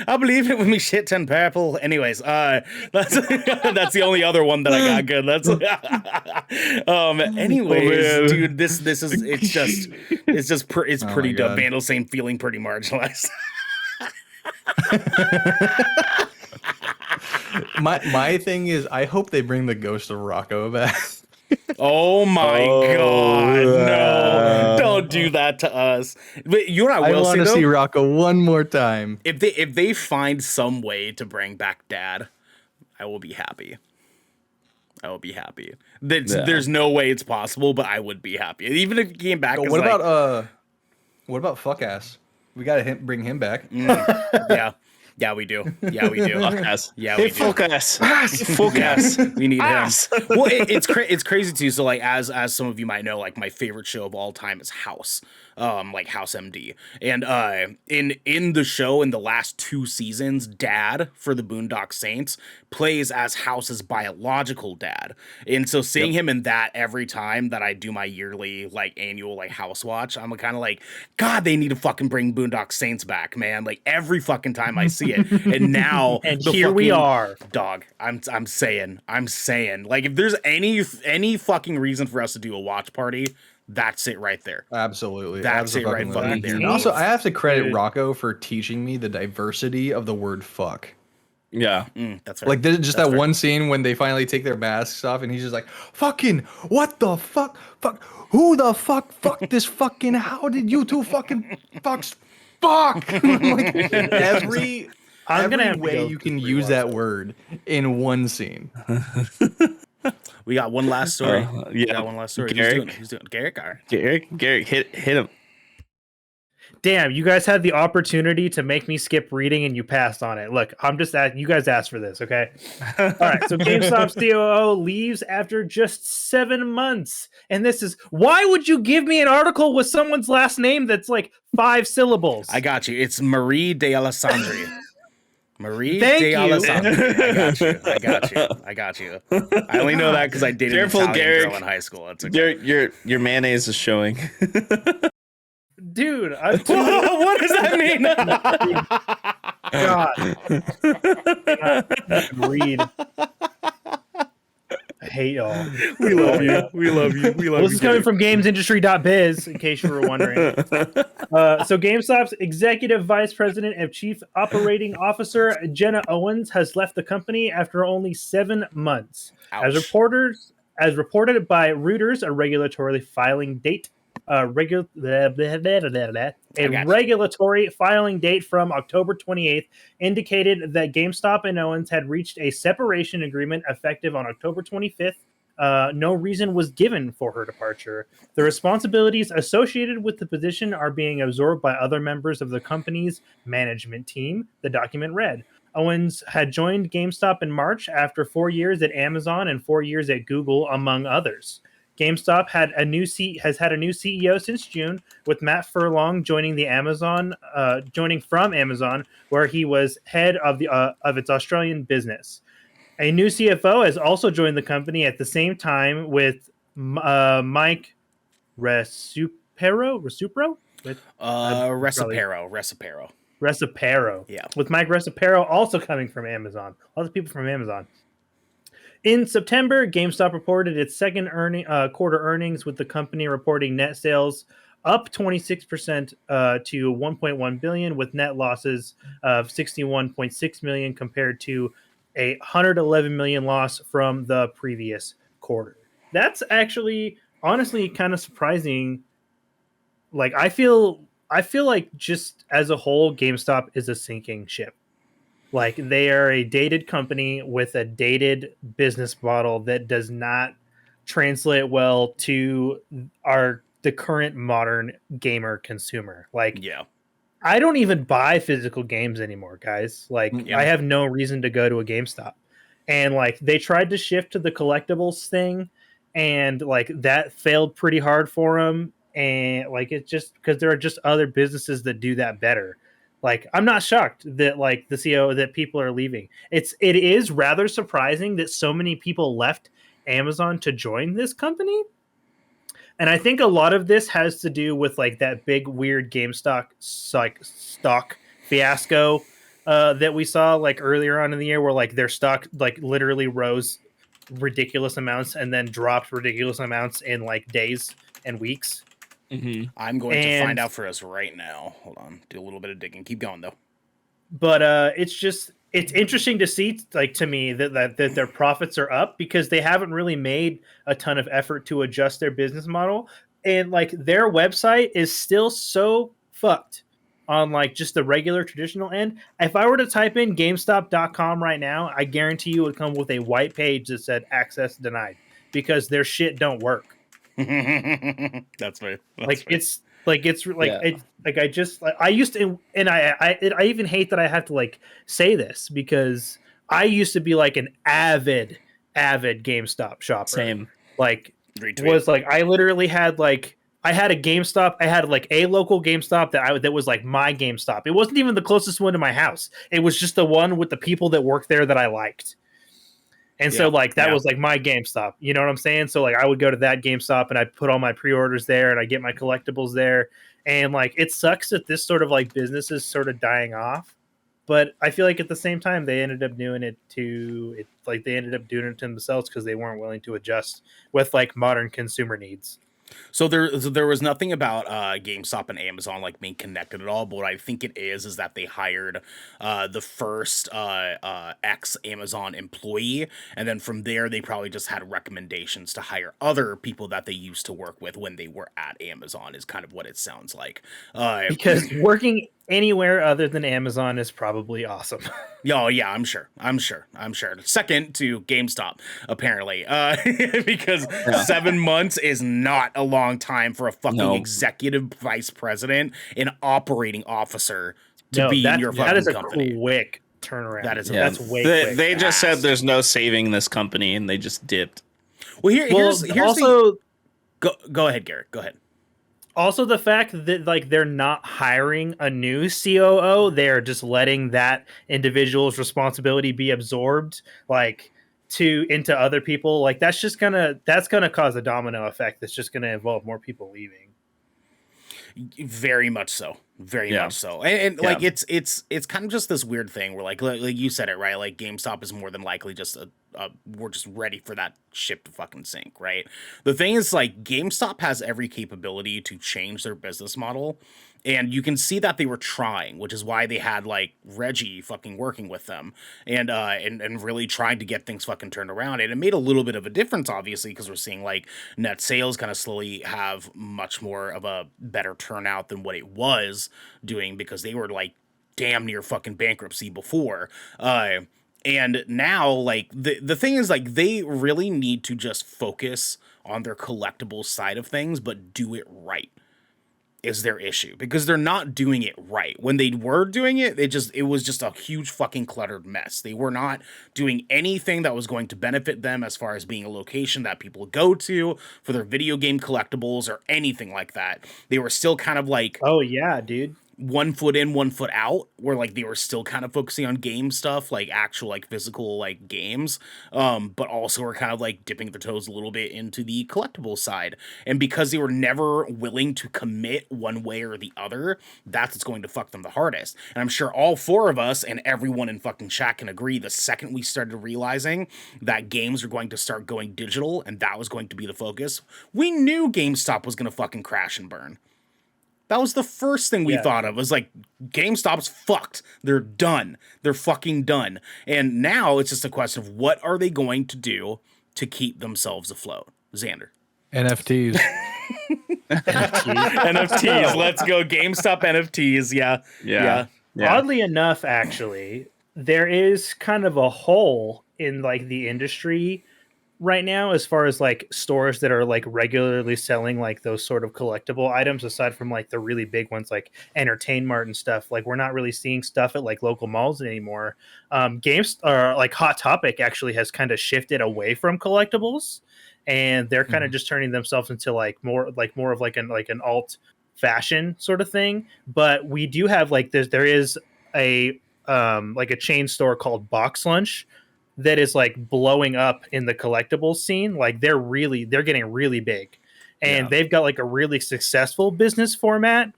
I believe it when we shit 10 purple. Anyways, that's the only other one that I got good. That's anyways, dude, this is it's pretty dope. Vandal saying feeling pretty marginalized. My thing is, I hope they bring the ghost of Rocco back. Oh my god, no, don't do that to us. But you know what I will say, want to see Rocco one more time. If they find some way to bring back Dad, I will be happy. There's no way it's possible, but I would be happy. Even if he came back. What about fuck ass? We gotta bring him back. Yeah, we do. Fuck ass. Yeah, we do. Fuck ass. Fuck ass. We need him. Well, it's crazy too. So like as some of you might know, like my favorite show of all time is House. Like House MD. And in the show, in the last 2 seasons, Dad for the Boondock Saints plays as House's biological dad. And so seeing him in that every time that I do my yearly like annual like House watch, I'm kind of like, God, they need to fucking bring Boondock Saints back, man. Like every fucking time I see it. And now and here we are. Dog. I'm saying, like if there's any fucking reason for us to do a watch party, that's it right there. Absolutely. That's it right fucking there. And also, I have to credit Rocco for teaching me the diversity of the word fuck. Yeah. That's fair. Like that one scene when they finally take their masks off and he's just like, fucking, what the fuck? Fuck, who the fuck? Fuck this fucking, how did you two fucking fucks? Fuck! Like, every way you can use that word in one scene. We got one last story. Garrick. Who's doing Garrick? All right. Garrick, hit him. Damn, you guys had the opportunity to make me skip reading and you passed on it. Look, I'm just asking, you guys asked for this, okay? All right, so GameStop COO leaves after just 7 months. And this is, why would you give me an article with someone's last name that's like 5 syllables? I got you. It's Marie de Alessandri. Marie Thank de you. Alessandri. I got you. I only know that because I dated an Italian girl in high school. That's okay. Your mayonnaise is showing. Dude, what does that mean? God. Read. I hate y'all. We love you. This is coming from gamesindustry.biz, in case you were wondering. So GameStop's Executive Vice President and Chief Operating Officer, Jenna Owens, has left the company after only 7 months. As reported by Reuters, a regulatory filing date from October 28th indicated that GameStop and Owens had reached a separation agreement effective on October 25th. No reason was given for her departure. The responsibilities associated with the position are being absorbed by other members of the company's management team, the document read. Owens had joined GameStop in March after 4 years at Amazon and 4 years at Google, among others. GameStop has had a new CEO since June, with Matt Furlong joining from Amazon, where he was head of its Australian business. A new CFO has also joined the company at the same time, with Mike Resupero. Yeah, with Mike Resupero also coming from Amazon. Lots of people from Amazon. In September, GameStop reported its second quarter earnings, with the company reporting net sales up 26% to $1.1 billion, with net losses of $61.6 million compared to a $111 million loss from the previous quarter. That's actually, honestly, kind of surprising. like I feel like just as a whole, GameStop is a sinking ship. Like they are a dated company with a dated business model that does not translate well to the current modern gamer consumer. Like Yeah. I don't even buy physical games anymore, guys. Like Yeah. I have no reason to go to a GameStop. And like they tried to shift to the collectibles thing and like that failed pretty hard for them, and like it's just because there are just other businesses that do that better. Like I'm not shocked that like the CEO that people are leaving. It is rather surprising that so many people left Amazon to join this company, and I think a lot of this has to do with like that big weird GameStop like stock fiasco that we saw like earlier on in the year, where like their stock like literally rose ridiculous amounts and then dropped ridiculous amounts in like days and weeks. Mm-hmm. I'm going to And find out for us right now. Hold on. Do a little bit of digging. Keep going though. but it's interesting to see, like, to me that their profits are up because they haven't really made a ton of effort to adjust their business model, and like their website is still so fucked on like just the regular traditional end. If I were to type in gamestop.com right now, I guarantee you it would come with a white page that said access denied because their shit don't work. That's fair. Like it's like Yeah. it's like I just like I used to, and I even hate that I have to like say this because I used to be like an avid GameStop shopper. Same. Like Retweet. was like I literally had like I had a GameStop. I had like a local GameStop that was like my GameStop. It wasn't even the closest one to my house. It was just the one with the people that worked there that I liked. And so like that was like my GameStop. You know what I'm saying? So like I would go to that GameStop and I put all my pre-orders there and I get my collectibles there. And like it sucks that this sort of like business is sort of dying off. But I feel like at the same time they ended up doing it to themselves because they weren't willing to adjust with like modern consumer needs. So there was nothing about GameStop and Amazon like being connected at all. But what I think it is that they hired the first ex Amazon employee, and then from there they probably just had recommendations to hire other people that they used to work with when they were at Amazon. Is kind of what it sounds like. Because working anywhere other than Amazon is probably awesome. Oh yeah, I'm sure. Second to GameStop, apparently, because 7 months is not a long time for a fucking executive vice president and operating officer to be in your fucking company. That is a quick turnaround. That's way quick. They just said there's no saving this company, and they just dipped. Well, here's also go ahead, Garrick. Go ahead. Also, the fact that like they're not hiring a new COO, they're just letting that individual's responsibility be absorbed like into other people. Like that's gonna cause a domino effect. That's just gonna involve more people leaving. Very much so. Very much so. And like it's kind of just this weird thing where like you said it right. Like GameStop is more than likely just we're just ready for that ship to fucking sink, right? The thing is like GameStop has every capability to change their business model. And you can see that they were trying, which is why they had like Reggie fucking working with them and really trying to get things fucking turned around. And it made a little bit of a difference, obviously, because we're seeing like net sales kind of slowly have much more of a better turnout than what it was doing because they were like damn near fucking bankruptcy before. And now like the thing is like they really need to just focus on their collectible side of things, but do it right. Is their issue because they're not doing it right. When they were doing it, it was just a huge fucking cluttered mess. They were not doing anything that was going to benefit them as far as being a location that people go to for their video game collectibles or anything like that. They were still kind of like, oh yeah, dude, 1 foot in, 1 foot out, where like they were still kind of focusing on game stuff, like actual like physical like games, but also were kind of like dipping their toes a little bit into the collectible side. And because they were never willing to commit one way or the other, that's what's going to fuck them the hardest. And I'm sure all four of us and everyone in fucking chat can agree the second we started realizing that games are going to start going digital and that was going to be the focus, we knew GameStop was going to fucking crash and burn. That was the first thing we thought of. Was like, GameStop's fucked. They're done. They're fucking done. And now it's just a question of what are they going to do to keep themselves afloat? Xander. NFTs. NFTs. Let's go. GameStop NFTs. Yeah. Oddly enough, actually, there is kind of a hole in like the industry right now as far as like stores that are like regularly selling like those sort of collectible items, aside from like the really big ones like Entertain Mart and stuff. Like we're not really seeing stuff at like local malls anymore. Games or like Hot Topic actually has kind of shifted away from collectibles, and they're kind of just turning themselves into like more of like an alt fashion sort of thing. But we do have like there is a like a chain store called Box Lunch that is like blowing up in the collectibles scene. Like they're getting really big, and they've got like a really successful business format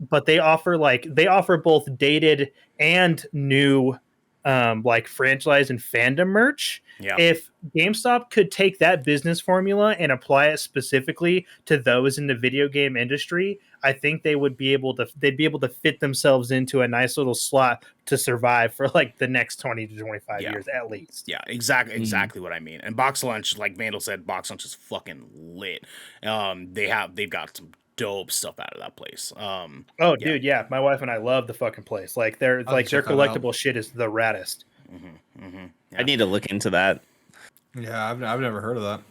but they offer both dated and new like franchise and fandom merch. If GameStop could take that business formula and apply it specifically to those in the video game industry, I think they'd be able to fit themselves into a nice little slot to survive for like the next 20 to 25 years at least. Yeah, exactly what I mean. And Box Lunch, like Vandal said, Box Lunch is fucking lit. They've got some dope stuff out of that place. Dude, yeah, my wife and I love the fucking place. Like their collectible shit is the raddest. I need to look into that. Yeah, I've never heard of that.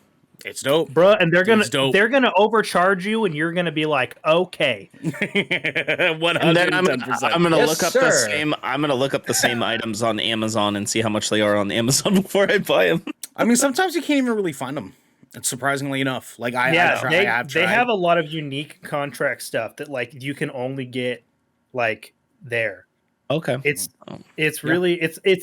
It's dope, bro. And they're gonna overcharge you, and you're gonna be like, okay. 110%. And then I'm gonna look up the same. I'm gonna look up the same items on Amazon and see how much they are on Amazon before I buy them. I mean, sometimes you can't even really find them. Surprisingly enough, like they have a lot of unique contract stuff that like you can only get like there. Okay, it's really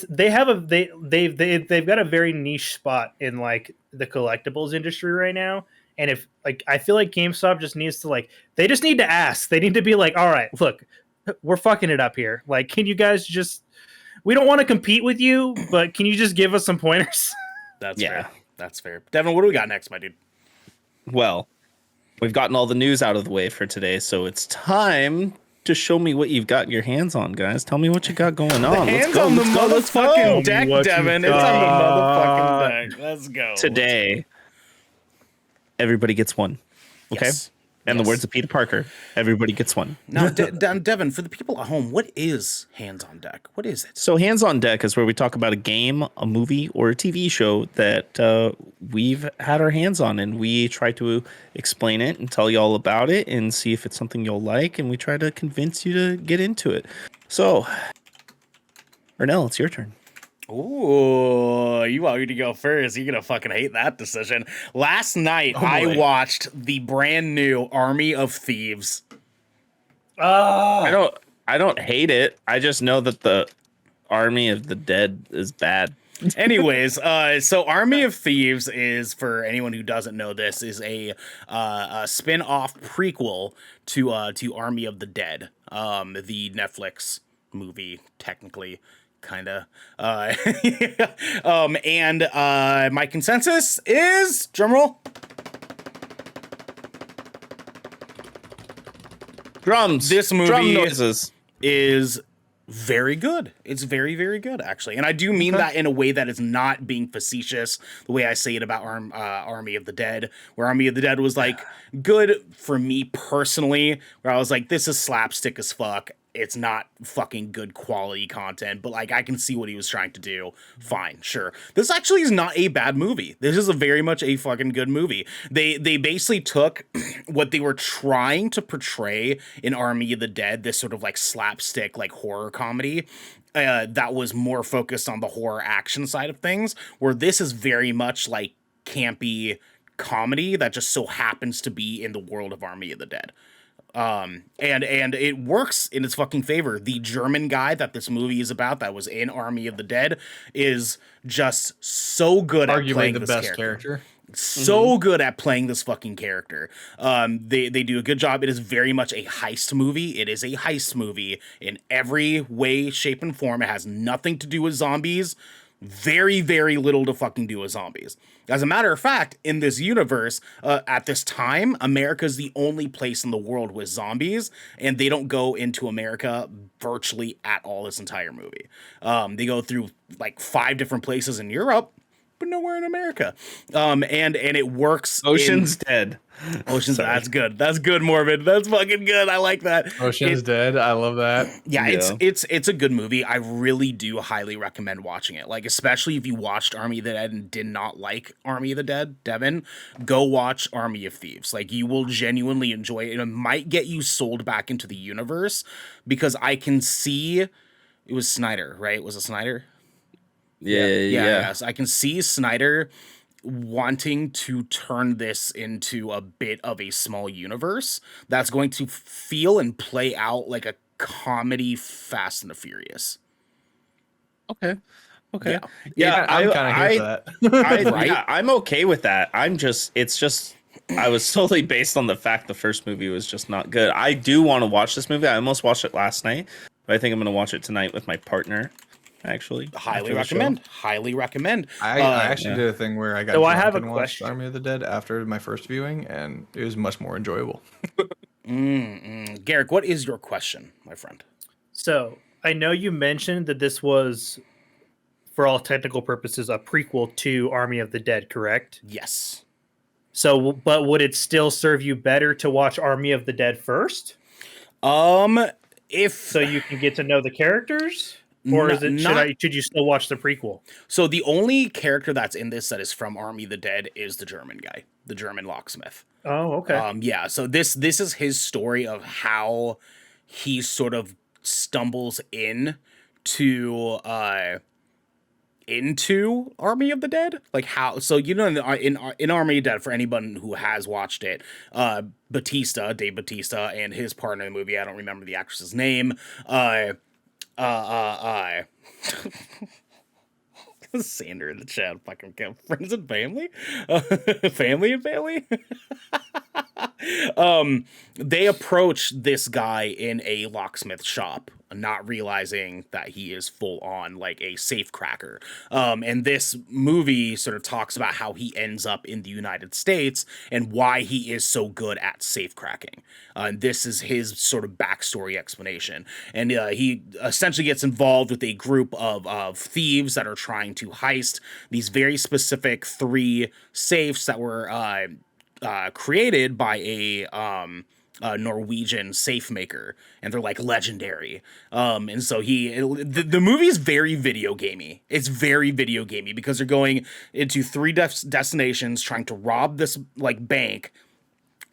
they've got a very niche spot in like the collectibles industry right now. And if like I feel like GameStop just needs to they just need to ask. They need to be like, all right, look, we're fucking it up here. Like, can you guys we don't want to compete with you, but can you just give us some pointers? That's fair. That's fair. Devin, what do we got next, my dude? Well, we've gotten all the news out of the way for today, so it's time to show me what you've got your hands on, guys. Tell me what you got going on. Let's go. Motherfucking deck, Devin. It's on the motherfucking deck. Let's go. Today, everybody gets one. Okay? Yes. And the words of Peter Parker, everybody gets one. Now, Devin, for the people at home, what is Hands on Deck? What is it? So Hands on Deck is where we talk about a game, a movie, or a TV show that we've had our hands on, and we try to explain it and tell you all about it and see if it's something you'll like, and we try to convince you to get into it. So, Ernell, it's your turn. Ooh, you want me to go first? You're gonna fucking hate that decision. Last night, I watched the brand new Army of Thieves. I don't hate it. I just know that the Army of the Dead is bad. Anyways, so Army of Thieves is, for anyone who doesn't know this, is a spin-off prequel to Army of the Dead, the Netflix movie, technically. Kinda. And my consensus is, drumroll. Drums. This movie drum noises. is very good. It's very, very good, actually. And I do mean that in a way that is not being facetious, the way I say it about Army of the Dead, where Army of the Dead was like good for me personally, where I was like, this is slapstick as fuck. It's not fucking good quality content, but like I can see what he was trying to do. Fine, sure. This actually is not a bad movie. This is a very much a fucking good movie. They basically took what they were trying to portray in Army of the Dead, this sort of like slapstick like horror comedy, that was more focused on the horror action side of things, where this is very much like campy comedy that just so happens to be in the world of Army of the Dead. And it works in its fucking favor. The German guy that this movie is about, that was in Army of the Dead, is just so good at playing the best character. So good at playing this fucking character. They do a good job. It is very much a heist movie. It is a heist movie in every way, shape, and form. It has nothing to do with zombies. Very, very little to fucking do with zombies. As a matter of fact, in this universe, at this time, America is the only place in the world with zombies, and they don't go into America virtually at all this entire movie. They go through like 5 different places in Europe, but nowhere in America. And it works. Ocean's Dead. Ocean's Sorry. That's good. That's good, Morbid. That's fucking good. I like that. Ocean's Dead. I love that. Yeah, Yeah. it's a good movie. I really do highly recommend watching it. Like, especially if you watched Army of the Dead and did not like Army of the Dead, Devin, go watch Army of Thieves. Like, you will genuinely enjoy it. And it might get you sold back into the universe, because I can see it was Snyder, right? Was it Snyder? Yeah. Yes. I can see Snyder wanting to turn this into a bit of a small universe that's going to feel and play out like a comedy Fast and the Furious. Okay. Yeah. Yeah, I'm kind of here for that. Right? Yeah, I'm okay with that. It's just, I was solely based on the fact the first movie was just not good. I do want to watch this movie. I almost watched it last night, but I think I'm going to watch it tonight with my partner, actually. Highly after the recommend. show. Highly recommend. I actually did a thing where I got So I drunk have a and watched question. Army of the Dead after my first viewing, and it was much more enjoyable. Garrick, what is your question, my friend? So I know you mentioned that this was, for all technical purposes, a prequel to Army of the Dead, correct? Yes. So, but would it still serve you better to watch Army of the Dead first, If so you can get to know the characters, or is it should you still watch the prequel? so, the only character that's in this that is from Army of the Dead is the German guy, the German locksmith. Oh, okay. Yeah, so this is his story of how he sort of stumbles into Army of the Dead, like how. So in Army of the Dead, for anyone who has watched it, Dave Bautista, and his partner in the movie, I don't remember the actress's name. Xander in the chat, fucking friends and family, family and family. They approach this guy in a locksmith shop, not realizing that he is full on like a safe cracker. And this movie sort of talks about how he ends up in the United States and why he is so good at safe cracking. And this is his sort of backstory explanation. And he essentially gets involved with a group of thieves that are trying to heist these very specific 3 safes that were created by a Norwegian safe maker, and they're like legendary. And so the movie is very video gamey. It's very video gamey because they're going into 3 destinations trying to rob this like bank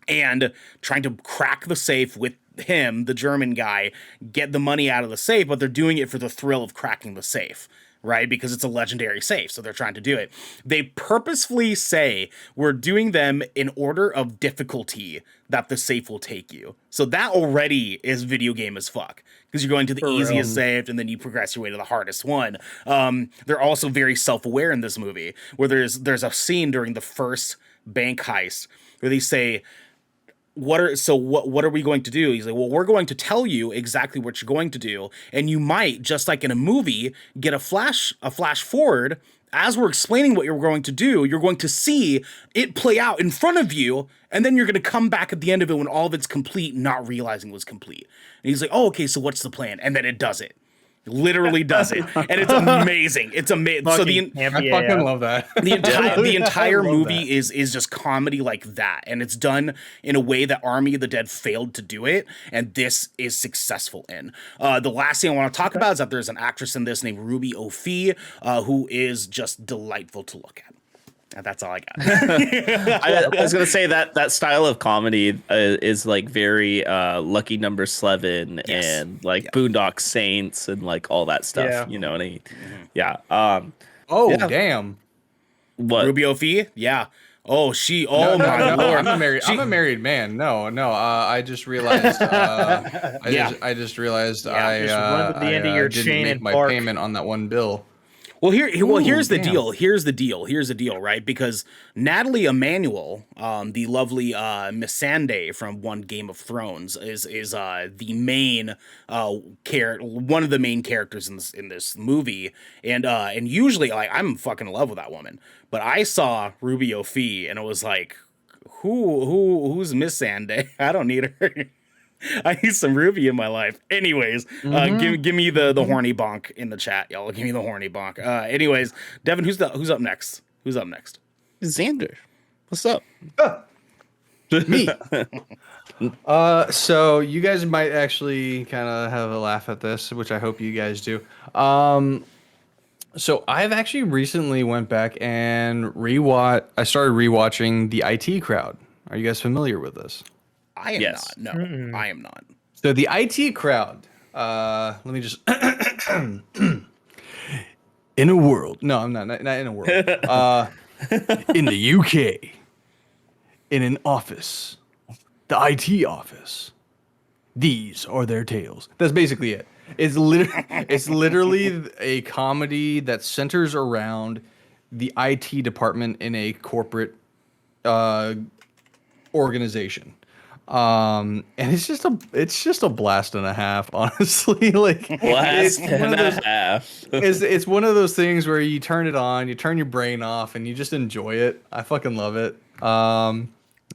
and trying to crack the safe with him, the German guy, get the money out of the safe, but they're doing it for the thrill of cracking the safe. Right? Because it's a legendary safe, so they're trying to do it. They purposefully say we're doing them in order of difficulty that the safe will take you. So that already is video game as fuck. Because you're going to the easiest safe, and then you progress your way to the hardest one. They're also very self-aware in this movie, where there's a scene during the first bank heist where they say, what are we going to do? He's like, well, we're going to tell you exactly what you're going to do, and you might, just like in a movie, get a flash forward as we're explaining what you're going to do. You're going to see it play out in front of you, and then you're going to come back at the end of it when all of it's complete, not realizing it was complete. And he's like, oh, okay, so what's the plan? And then it does it. Literally does it, and it's amazing. It's amazing. So I fucking love that. The entire movie is just comedy like that, and it's done in a way that Army of the Dead failed to do it, and this is successful in. The last thing I want to talk about is that there's an actress in this named Ruby O'Fee, who is just delightful to look at. And that's all I got. I was gonna say that style of comedy is like very Lucky Number 11 Yes. and like Boondock Saints and like all that stuff. Yeah. You know what I mean? Yeah. Yeah. Damn. What? Ruby O'Fee? Yeah. Oh, my lord. I'm a married man. No. I just realized. I just realized I just run to the end of your didn't chain make and my bark. payment on that one bill. Well, here's the damn. deal. Here's the deal, right? Because Natalie Emanuel, the lovely Missandei from One Game of Thrones, is the main one of the main characters in this movie, and usually like I'm fucking in love with that woman, but I saw Ruby O'Fee and it was like, who's Missandei? I don't need her. I need some Ruby in my life. Anyways, give me the horny bonk in the chat, y'all. Give me the horny bonk. Anyways, Devin, who's up next? Who's up next? Xander, what's up? Me. So you guys might actually kind of have a laugh at this, which I hope you guys do. So I've actually recently went back and I started rewatching The IT Crowd. Are you guys familiar with this? I am Yes. not. No, I am not. So The IT Crowd. Let me just. In a world. No, I'm not in a world. In the UK. In an office. The IT office. These are their tales. That's basically it. It's literally a comedy that centers around the IT department in a corporate organization. And it's just a blast and a half, honestly. Like Blast it's one and of a those, half. it's one of those things where you turn it on, you turn your brain off, and you just enjoy it. I fucking love it.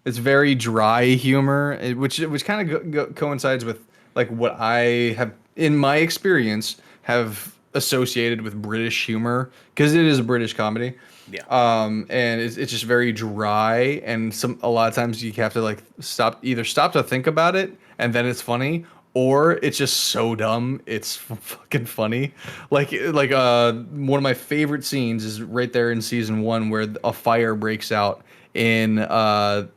It's very dry humor, which kind of coincides with like what I have in my experience have associated with British humor because it is a British comedy. Yeah. And it's just very dry, and a lot of times you have to like stop to think about it, and then it's funny, or it's just so dumb it's fucking funny. Like one of my favorite scenes is right there in season 1 where a fire breaks out in the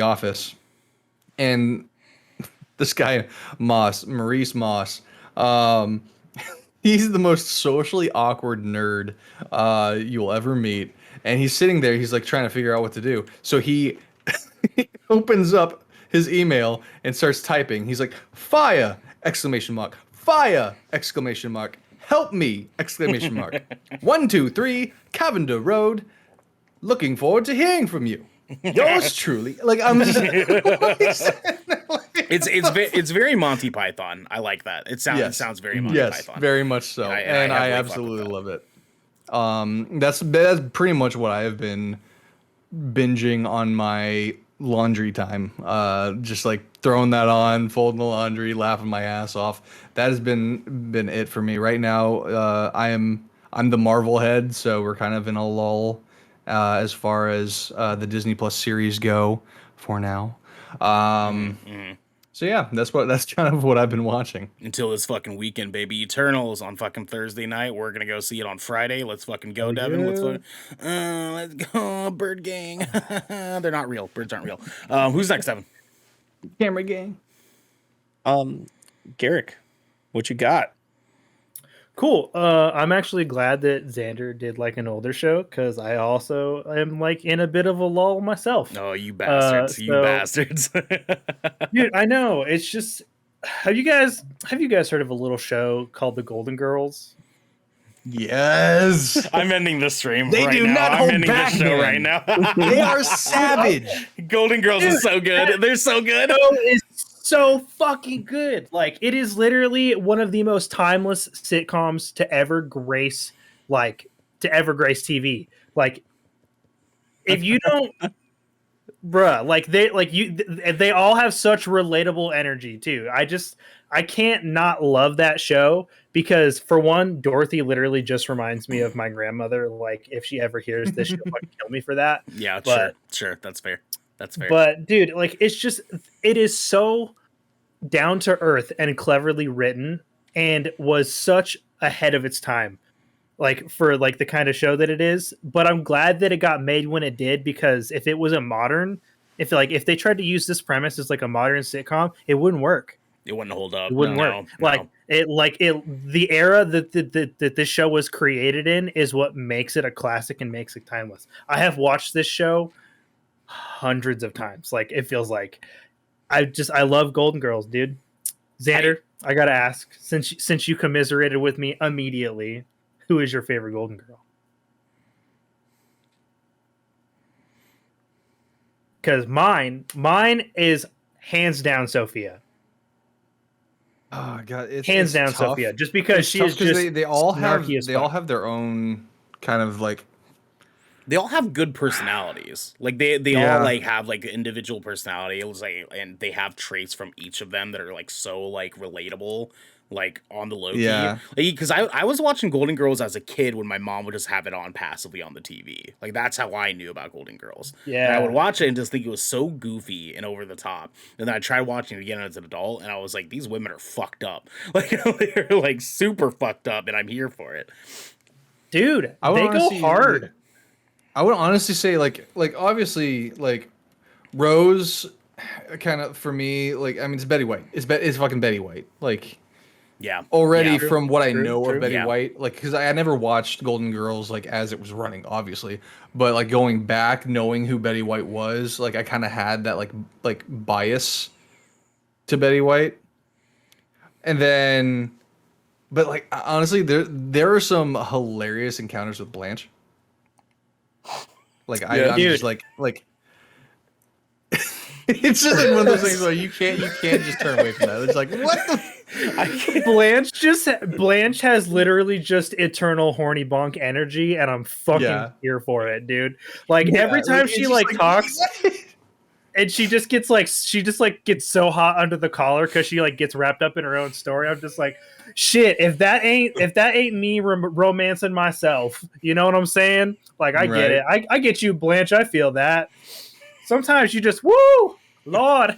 office, and this guy Maurice Moss, he's the most socially awkward nerd you'll ever meet, and he's sitting there. He's like trying to figure out what to do. So he opens up his email and starts typing. He's like, "Fire!" Exclamation mark. Fire! Exclamation mark. Help me! Exclamation mark. 123 Cavender Road. Looking forward to hearing from you. Yours truly. Like I'm just. It's very Monty Python. I like that. It sounds very Monty Python. Very much so, and I absolutely love it. That's pretty much what I have been binging on my laundry time. Just like throwing that on, folding the laundry, laughing my ass off. That has been it for me right now. I'm the Marvel head, so we're kind of in a lull as far as the Disney Plus series go for now. So yeah, that's kind of what I've been watching. Until this fucking weekend, baby. Eternals on fucking Thursday night. We're gonna go see it on Friday. Let's fucking go, Devin. Yeah. Let's go, Bird Gang. They're not real. Birds aren't real. Who's next, Devin? Camera gang. Garrick, what you got? Cool. I'm actually glad that Xander did like an older show because I also am like in a bit of a lull myself. Oh, you bastards! You bastards! Dude, I know. It's just have you guys heard of a little show called The Golden Girls? Yes. I'm ending the stream. They right do now. not I'm hold ending back, this show man. right now. They are savage. Golden Girls is so good. They're so good. It's so fucking good. Like it is literally one of the most timeless sitcoms to ever grace TV. Like if you don't bruh, like they all have such relatable energy too. I can't not love that show because for one, Dorothy literally just reminds me of my grandmother. Like if she ever hears this, she'll fucking kill me for that. Yeah, sure. That's fair. But dude, like it is so down to earth and cleverly written and was such ahead of its time. Like for like the kind of show that it is, but I'm glad that it got made when it did because if it was if they tried to use this premise as like a modern sitcom, it wouldn't work. It wouldn't hold up. It wouldn't work. The era that this show was created in is what makes it a classic and makes it timeless. I have watched this show hundreds of times. Like it feels like I love Golden Girls, dude. Xander, I gotta ask since you commiserated with me immediately, who is your favorite Golden Girl? Because mine is hands down Sophia. Oh god, hands down tough. Sophia. Just because it's she is just they all have their own kind of like. They all have good personalities. Like they all like have like individual personality. It was like, and they have traits from each of them that are like so like relatable like on the low key. Yeah. Because I was watching Golden Girls as a kid when my mom would just have it on passively on the TV. Like that's how I knew about Golden Girls. Yeah. And I would watch it and just think it was so goofy and over the top. And then I tried watching it again as an adult, and I was like, these women are fucked up. Like they're like super fucked up, and I'm here for it. Dude, they go hard. I would honestly say like obviously like Rose kind of for me like I mean it's Betty White. It's fucking Betty White. Like Yeah. already Yeah. from what I know true. of Betty Yeah. White, like because I never watched Golden Girls like as it was running, obviously, but like going back, knowing who Betty White was, like I kind of had that like bias to Betty White, and then, but like honestly, there are some hilarious encounters with Blanche. Like I'm Dude. just like. It's just like one of those things where you can't just turn away from that. It's like what the Blanche has literally just eternal horny bonk energy, and I'm fucking Yeah. here for it, dude. Like every time it's she just like talks, and she just gets so hot under the collar because she like gets wrapped up in her own story. I'm just like, shit. If that ain't me romancing myself, you know what I'm saying? Like I get it. I get you, Blanche. I feel that. Sometimes you just woo, Lordy.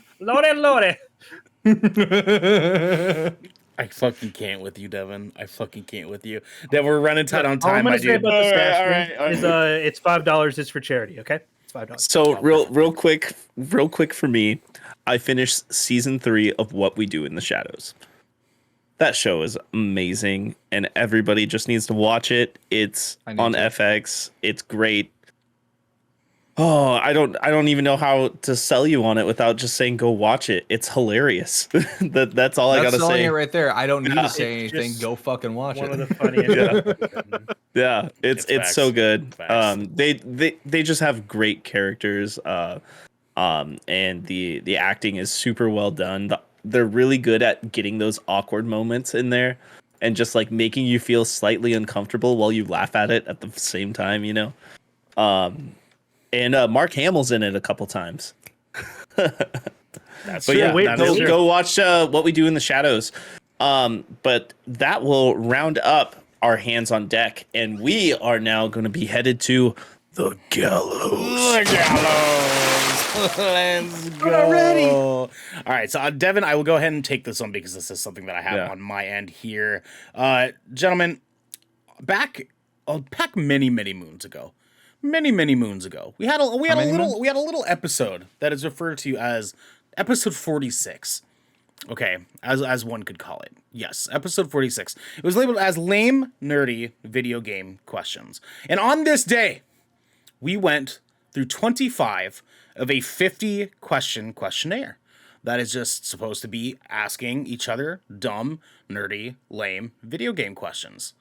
I fucking can't with you, Devin. I fucking can't with you. Devin, we're running tight on time, All I'm my gonna say dude. about the stash All room right. is it's $5. It's for charity. Okay, it's $5. So real quick for me, I finished season 3 of What We Do in the Shadows. That show is amazing, and everybody just needs to watch it. It's on FX. It's great. Oh, I don't even know how to sell you on it without just saying go watch it. It's hilarious. That's all I gotta selling say. it right there. I don't need to It's say anything. just Go fucking watch one it. of the funniest. Yeah, it's facts. so good. Facts. They just have great characters. And the acting is super well done. They're really good at getting those awkward moments in there, and just like making you feel slightly uncomfortable while you laugh at it at the same time. You know. And Mark Hamill's in it a couple times. That's But yeah, Wait, go watch What We Do in the Shadows. But that will round up our hands on deck, and we are now going to be headed to the gallows. Let's go. Already. All right, so Devin, I will go ahead and take this one because this is something that I have on my end here. Gentlemen, back many moons ago. Many moons ago, we had a little episode that is referred to as episode 46. Okay, as one could call it. Yes, episode 46. It was labeled as lame, nerdy video game questions. And on this day, we went through 25 of a 50 question questionnaire that is just supposed to be asking each other dumb, nerdy, lame video game questions.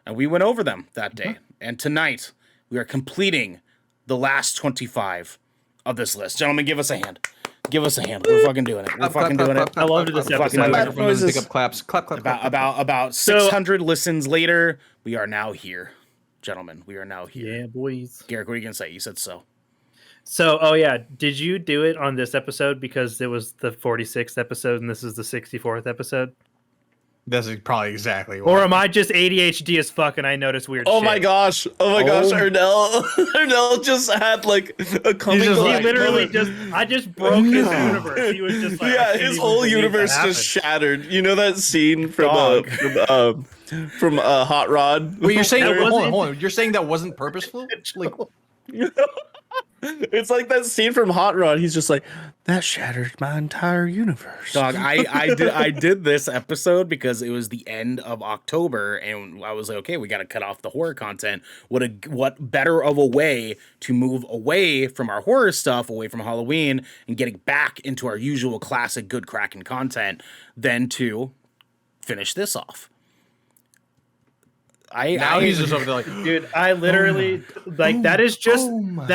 And we went over them that day. And tonight, we are completing the last 25 of this list. Gentlemen, give us a hand. Give us a hand. We're fucking doing it. We're fucking doing it. I loved this Fucking episode. my Microphone doesn't pick up claps. Clap. About 600 listens later, we are now here. Gentlemen, we are now here. Yeah, boys. Garrick, what are you going to say? You said so. So, oh yeah, did you do it on this episode because it was the 46th episode and this is the 64th episode? That's probably exactly what. Or am I just ADHD as fuck and I notice weird shit? Oh my gosh, Ernell just had like a coming. He like, literally I just broke his universe. He was just like, Yeah, his whole universe just shattered. You know that scene from Hot Rod? Wait, you're saying That hold wasn't- on. You're saying that wasn't purposeful? Like, It's like that scene from Hot Rod. He's just like, that shattered my entire universe. Dog, I did this episode because it was the end of October, and I was like, okay, we got to cut off the horror content. What better of a way to move away from our horror stuff, away from Halloween, and getting back into our usual classic good Kraken content than to finish this off. he's just over there like, Dude, I literally that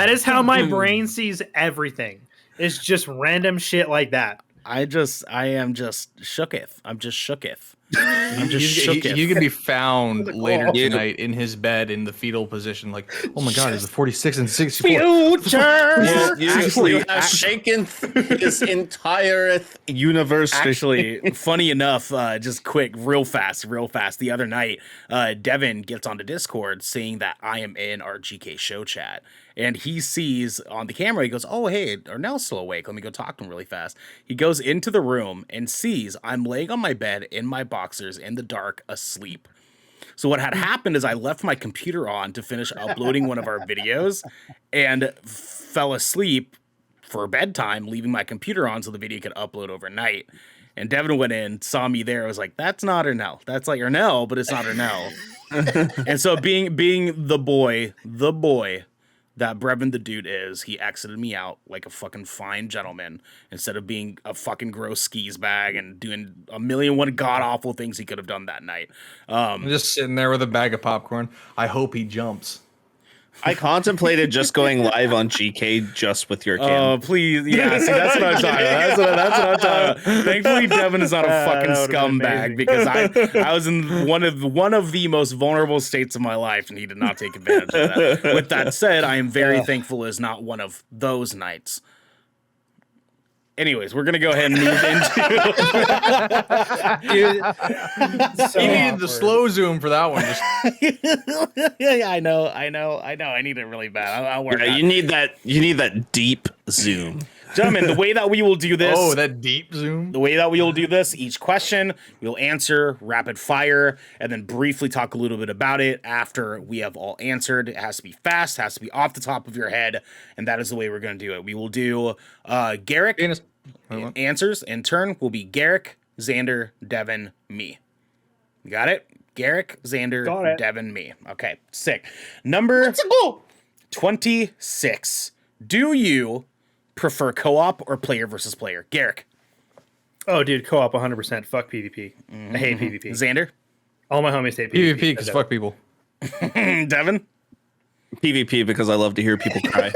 is how my brain sees everything. It's just random shit like that. I am just shooketh. I'm just shooketh. I'm just shook. He could be found later Yeah. tonight in his bed in the fetal position, like, oh my god, is it 46 and 64? Future. You have shaken his entire universe. Actually, funny enough, just quick, real fast. The other night, Devin gets onto Discord saying that I am in our GK show chat. And he sees on the camera, he goes, oh, hey, Ernell's still awake. Let me go talk to him really fast. He goes into the room and sees I'm laying on my bed in my boxers in the dark, asleep. So what had happened is I left my computer on to finish uploading one of our videos and fell asleep for bedtime, leaving my computer on so the video could upload overnight. And Devin went in, saw me there, was like, that's not Ernell. That's like Ernell, but it's not Ernell. And so being the boy that Brevin the dude is, he exited me out like a fucking fine gentleman instead of being a fucking gross skis bag and doing a million one god awful things he could have done that night. I'm just sitting there with a bag of popcorn. I hope he jumps. I contemplated just going live on GK just with your cam. Oh, please. Yeah, see, that's what I'm talking about. That's what I'm talking about. Thankfully, Devin is not a fucking That would've been scumbag amazing. because I was in one of the most vulnerable states of my life, and he did not take advantage of that. With that said, I am very thankful it's not one of those nights. Anyways, we're going to go ahead and move into... So He needed the awkward. slow zoom for that one. Yeah, I know. I need it really bad. I'll work Yeah, on you need that deep zoom. Gentlemen, the way that we will do this... Oh, that deep zoom. The way that we will do this, each question, we'll answer rapid fire and then briefly talk a little bit about it after we have all answered. It has to be fast, has to be off the top of your head, and that is the way we're going to do it. We will do Garrick answers. In turn, will be Garrick, Xander, Devin, me. You got it? Garrick, Xander, Got it. Devin, me. Okay, sick. Number 26. Do you prefer co-op or player versus player? Garrick. Oh, dude, co-op 100%. Fuck PvP. I hate PvP. Xander. All my homies hate PvP. PvP, because fuck people. Devin. PvP because I love to hear people cry.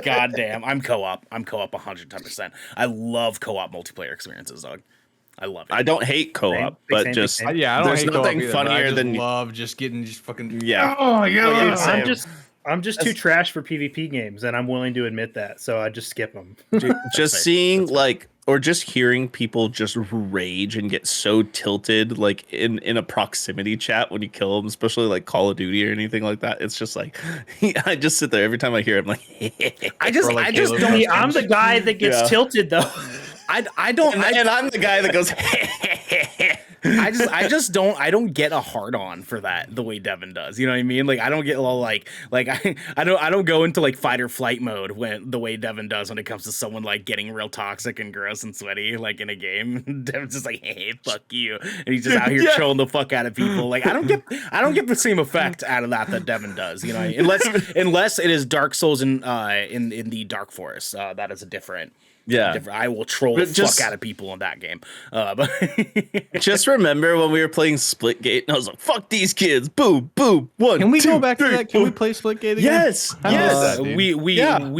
God damn. I'm co-op 110%. I love co-op multiplayer experiences, dog. I love it. I don't hate co-op, Same, but same, just same. Yeah, I don't there's hate co-op nothing either, but I funnier just than love just getting just fucking. yeah. Oh yeah. Same. I'm just too trash for PvP games, and I'm willing to admit that. So I just skip them. Just fair. seeing like or just hearing people just rage and get so tilted like in a proximity chat when you kill them, especially like Call of Duty or anything like that. It's just like I just sit there every time I hear it, I'm like I just Or like don't. Halo See, I'm the guy that gets Yeah. tilted though. I don't. and I'm the guy that goes I just don't. I don't get a hard on for that the way Devin does. You know what I mean? Like I don't get a little like I don't go into like fight or flight mode when the way Devin does when it comes to someone like getting real toxic and gross and sweaty like in a game. Devin's just like, hey, fuck you, and he's just out here trolling the fuck out of people. Like I don't get the same effect out of that Devin does. You know, unless it is Dark Souls in the Dark Forest. That is a different. Yeah. I will troll the But just- fuck out of people in that game. But Just remember when we were playing Splitgate and I was like, fuck these kids. Boom, boom. One. Can we two, go back to three, that? Can we four. play Splitgate again? Yes. I Yes. love that, dude. we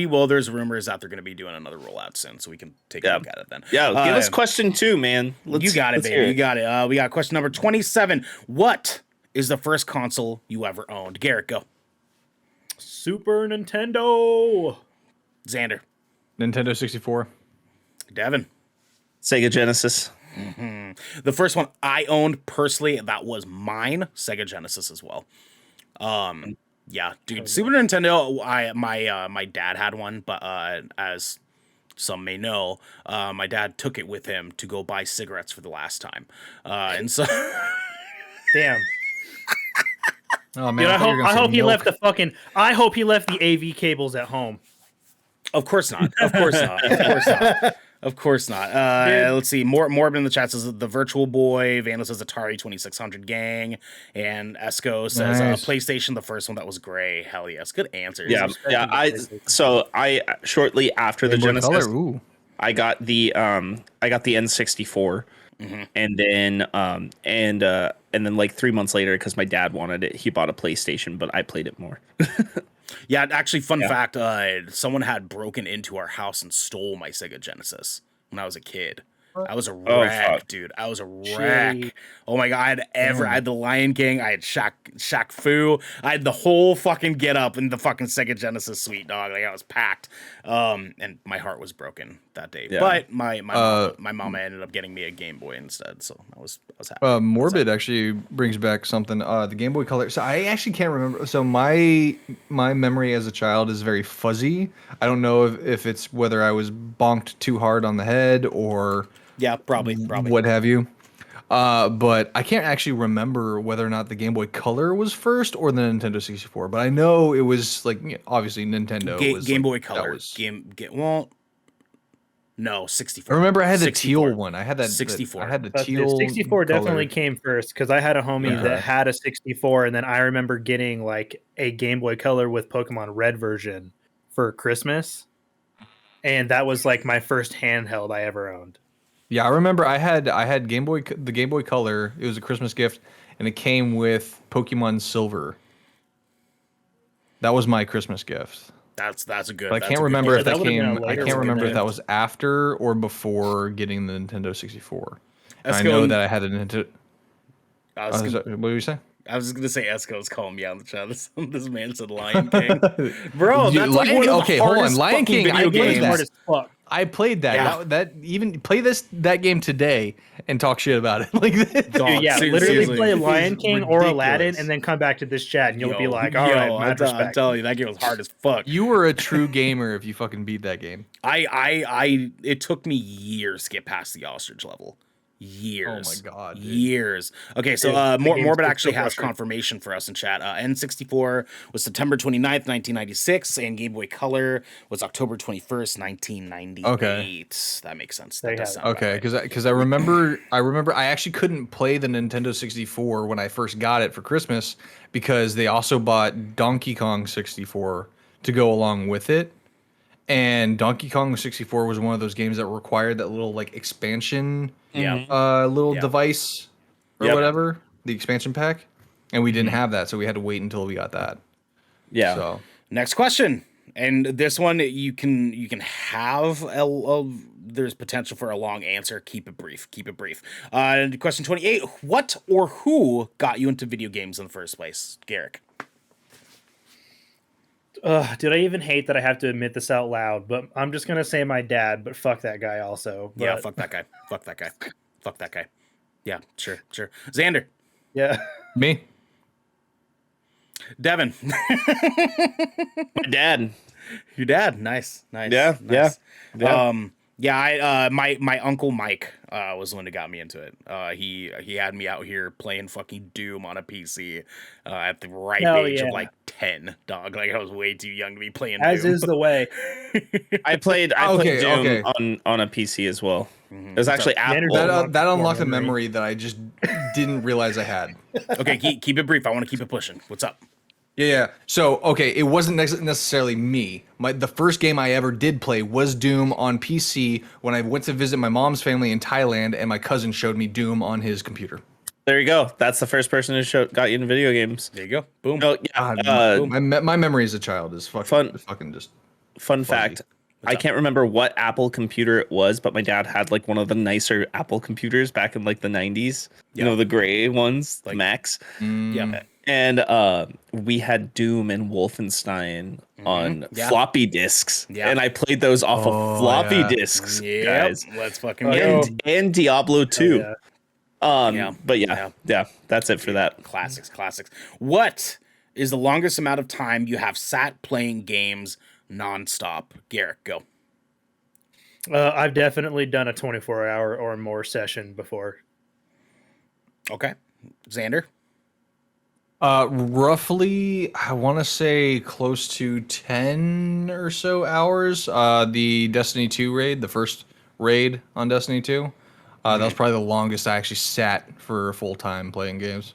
will. There's rumors that they're going to be doing another rollout soon, so we can take a look at it then. Yeah, give us question 2, man. You got it, let's hear baby. You got it. We got question number 27. What is the first console you ever owned? Garrick, go. Super Nintendo. Xander. Nintendo 64. Devin. Sega Genesis. The first one I owned personally, that was mine. Sega Genesis as well. Yeah, dude. Super Nintendo. My dad had one, but as some may know, my dad took it with him to go buy cigarettes for the last time, and so. Damn. Oh man, Dude, I thought you were gonna I say hope he milk. left the fucking. I hope he left the AV cables at home. Of course not. Of course not. Of course not. Of course not. Let's see. Morbid in the chat says the Virtual Boy. Vandal says Atari 2600 Gang. And Esco says Nice. PlayStation, the first one that was gray. Hell yes. Good answers. Yeah, yeah. I shortly after the Rainbow Genesis, color, ooh. I got the N64, and then like 3 months later, because my dad wanted it, he bought a PlayStation, but I played it more. Yeah, actually, fun fact, someone had broken into our house and stole my Sega Genesis when I was a kid. I was a Oh, wreck, fuck. dude. I was a wreck. Shitty. Oh my god, I had the Lion King, I had Shaq Fu, I had the whole fucking get up in the fucking Sega Genesis suite, dog. Like I was packed. And my heart was broken that day. Yeah. But my mama ended up getting me a Game Boy instead, so I was happy. Morbid actually brings back something. The Game Boy Color. So I actually can't remember. So my memory as a child is very fuzzy. I don't know if it's whether I was bonked too hard on the head or Yeah, probably. what have you. But I can't actually remember whether or not the Game Boy Color was first or the Nintendo 64. But I know it was like obviously Nintendo was Game like, Boy Color. Well, no, 64. I remember I had the 64. teal one. I had that 64. I had the But teal. the 64 definitely color. came first because I had a homie Yeah. that had a 64, and then I remember getting like a Game Boy Color with Pokemon Red version for Christmas, and that was like my first handheld I ever owned. Yeah, I remember I had the Game Boy Color. It was a Christmas gift, and it came with Pokemon Silver. That was my Christmas gift. That's a good. But I that's can't a good remember gift. if that that would've been a came. I later can't one remember if then. that was after or before getting the Nintendo 64. And I Esco know and- that I had a Nintendo. I was What did you say? I was just gonna say Esco's calling me out in the chat. This man said Lion King, bro. Dude, That's like Lion- one of the okay, hold on. hardest Lion fucking King, I video played games. that. Hard as fuck. I played that. Yeah. That even play that game today and talk shit about it. Like Dog, Dude, yeah, seriously, literally seriously. play It's Lion King or Aladdin, ridiculous. and then come back to this chat, and you'll be Yo, like, "All right, I'm mad respect." telling you, that game was hard as fuck. you were a true gamer if you fucking beat that game. I it took me years to get past the ostrich level. Years. Oh my God, dude. Years. Okay, so Dude, the game's Morbid so actually has frustrating. confirmation for us in chat. N64 was September 29th, 1996, and Game Boy Color was October 21st, 1998. Okay. That makes sense. There That you does have sound Okay, about right. because I remember I actually couldn't play the Nintendo 64 when I first got it for Christmas because they also bought Donkey Kong 64 to go along with it. And Donkey Kong 64 was one of those games that required that little like expansion Yeah. little Yeah. device or Yep. whatever, the expansion pack. And we didn't have that, so we had to wait until we got that. Yeah. So Next question, and this one you can have there's potential for a long answer. Keep it brief. Question 28: What or who got you into video games in the first place, Garrick? Dude, I even hate that I have to admit this out loud, but I'm just gonna say my dad. But fuck that guy also. Yeah, But, fuck that guy. Fuck that guy. Yeah, sure. Xander, yeah. me? Devin, My dad. your dad. Nice. Yeah, nice. yeah. My uncle Mike was the one that got me into it. He had me out here playing fucking Doom on a PC at the ripe Hell age yeah. of like 10, dog. Like I was way too young to be playing As Doom. is the way. I played Okay, Doom okay. on a PC as well. It was actually Xander, Apple. That unlocked a memory. memory that I just didn't realize I had. Okay, keep it brief. I want to keep it pushing. What's up? Yeah. So, okay, it wasn't necessarily me. The first game I ever did play was Doom on PC when I went to visit my mom's family in Thailand, and my cousin showed me Doom on his computer. There you go. That's the first person who got you into video games. There you go. Boom. Oh yeah. God, my memory as a child is fucking just. Fun fact. I can't remember what Apple computer it was, but my dad had like one of the nicer Apple computers back in like the 90s. You know, the gray ones, the Macs. Yeah. And we had Doom and Wolfenstein on floppy disks. Yeah. And I played those off of floppy disks, Yep. guys. Let's fucking go. And Diablo 2. Yeah. But yeah, that's it for that. Classics. What is the longest amount of time you have sat playing games nonstop? Garrick, go. I've definitely done a 24-hour or more session before. Okay. Xander? Roughly, I want to say close to 10 or so hours. The Destiny 2 raid, the first raid on Destiny 2, that was probably the longest I actually sat for full time playing games.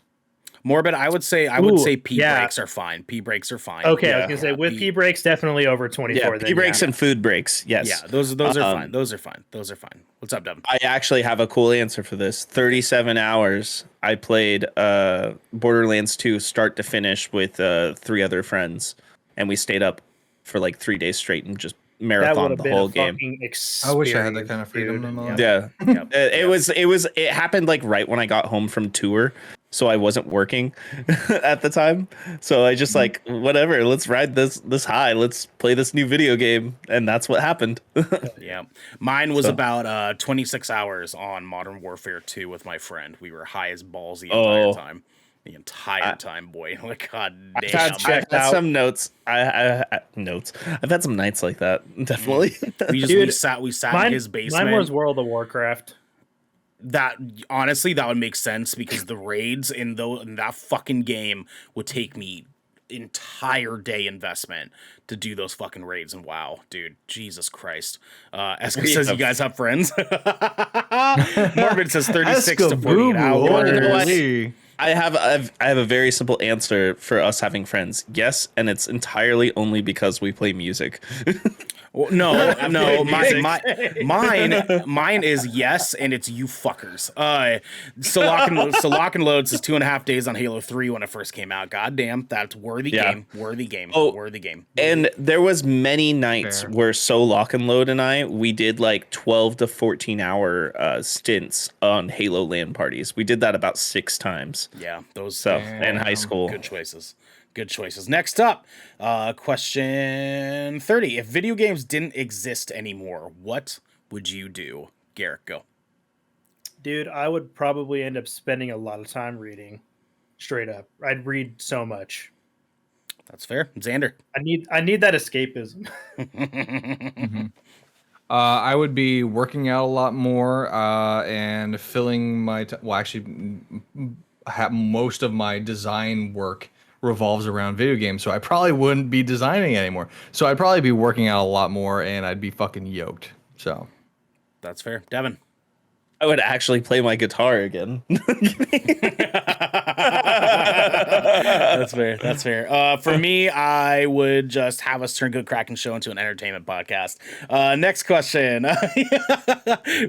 Morbid, I would say P breaks are fine. P breaks are fine. Okay, I Yeah. was gonna say with P breaks, definitely over 24. Yeah, then, pee breaks and food breaks. Yes. Yeah, those are fine. Those are fine. What's up, Devin? I actually have a cool answer for this. 37 hours. I played Borderlands 2 start to finish with 3 other friends, and we stayed up for like 3 days straight and just That would marathon have the been whole a game. fucking experience. I wish I had that kind of freedom dude. in my life. Yeah. Yep. It happened like right when I got home from tour, so I wasn't working at the time. So I just like whatever, let's ride this high. Let's play this new video game, and that's what happened. Yeah. Mine was So- about 26 hours on Modern Warfare 2 with my friend. We were high as balls the Oh. entire time. The entire time, boy. Like, god I've damn. had some notes. I notes. I've had some nights like that. Definitely. we Dude, sat in his basement. Mine was World of Warcraft. That honestly, that would make sense because the raids in that fucking game would take me entire day investment to do those fucking raids. And wow, dude, Jesus Christ. Eska says you guys have friends. Morbid says 36 to 48 hours. You know what? Holy. I have a very simple answer for us having friends. Yes, and it's entirely only because we play music. Well, no, mine is yes, and it's you fuckers. So Lock and Load says 2.5 days on Halo 3 when it first came out. Goddamn, that's worthy game. Oh, Worthy game. And there was many nights Fair. where Lock and Load and we did like 12 to 14 hour stints on Halo LAN parties. We did that about 6 times. Yeah, those So in high school. good choices. Good choices. Next up, question 30. If video games didn't exist anymore, what would you do? Garrick, go. Dude, I would probably end up spending a lot of time reading. Straight up. I'd read so much. That's fair. Xander. I need that escapism. I would be working out a lot more and filling my most of my design work revolves around video games, so I probably wouldn't be designing anymore. So I'd probably be working out a lot more, and I'd be fucking yoked. So That's fair. Devin. I would actually play my guitar again. That's fair. That's fair. For me, I would just have us turn Good Kraken Show into an entertainment podcast. Next question.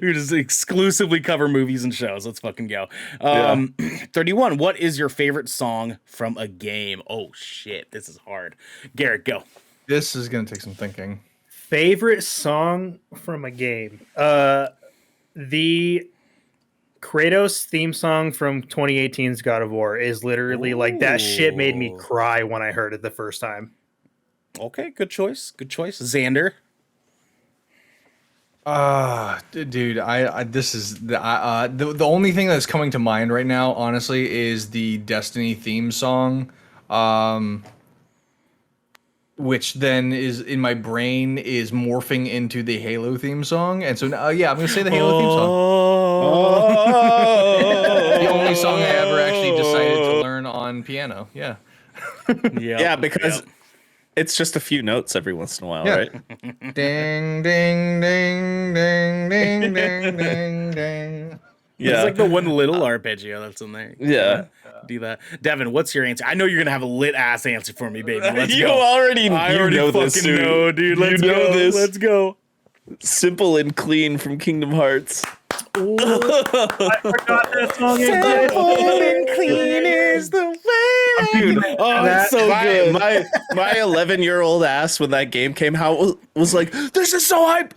We just exclusively cover movies and shows. Let's fucking go. 31. What is your favorite song from a game? Oh shit, this is hard. Garrett, go. this is gonna take some thinking. Favorite song from a game? The Kratos theme song from 2018's God of War is literally like that shit made me cry when I heard it the first time. Okay, good choice. Good choice. Xander. Dude, this is the only thing that's coming to mind right now, honestly, is the Destiny theme song, which then is in my brain is morphing into the Halo theme song, and so now, yeah, I'm gonna say the Halo theme song. The only song I ever actually decided to learn on piano. Yeah. Yeah, because it's just a few notes every once in a while, Yeah. right? Ding ding ding ding ding ding ding ding. Yeah. It's like the one little arpeggio that's in there. Yeah. Do that. Devin, what's your answer? I know you're going to have a lit ass answer for me, baby. Let's You go. already I you already know fucking this, dude. know, dude. Let's You know go. this. Let's go. Simple and Clean from Kingdom Hearts. Ooh, I forgot that song existed. Clean is the way. Dude, Oh, it's so good. My 11-year-old ass when that game came out was like, "This is so hype!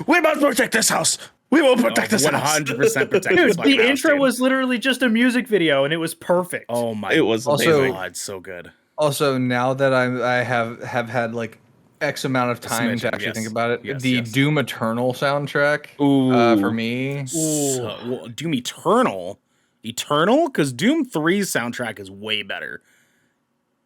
We must protect this house. We will protect this house." 100% protect Dude, this fucking the house, intro dude. was literally just a music video and it was perfect. Oh my It was Also- amazing. god, so good. Also, now that I have had like X amount of time to smidgen, actually yes. think about it, Yes, the yes. Doom Eternal soundtrack Ooh. for me. So, well, Doom Eternal? Because Doom 3's soundtrack is way better.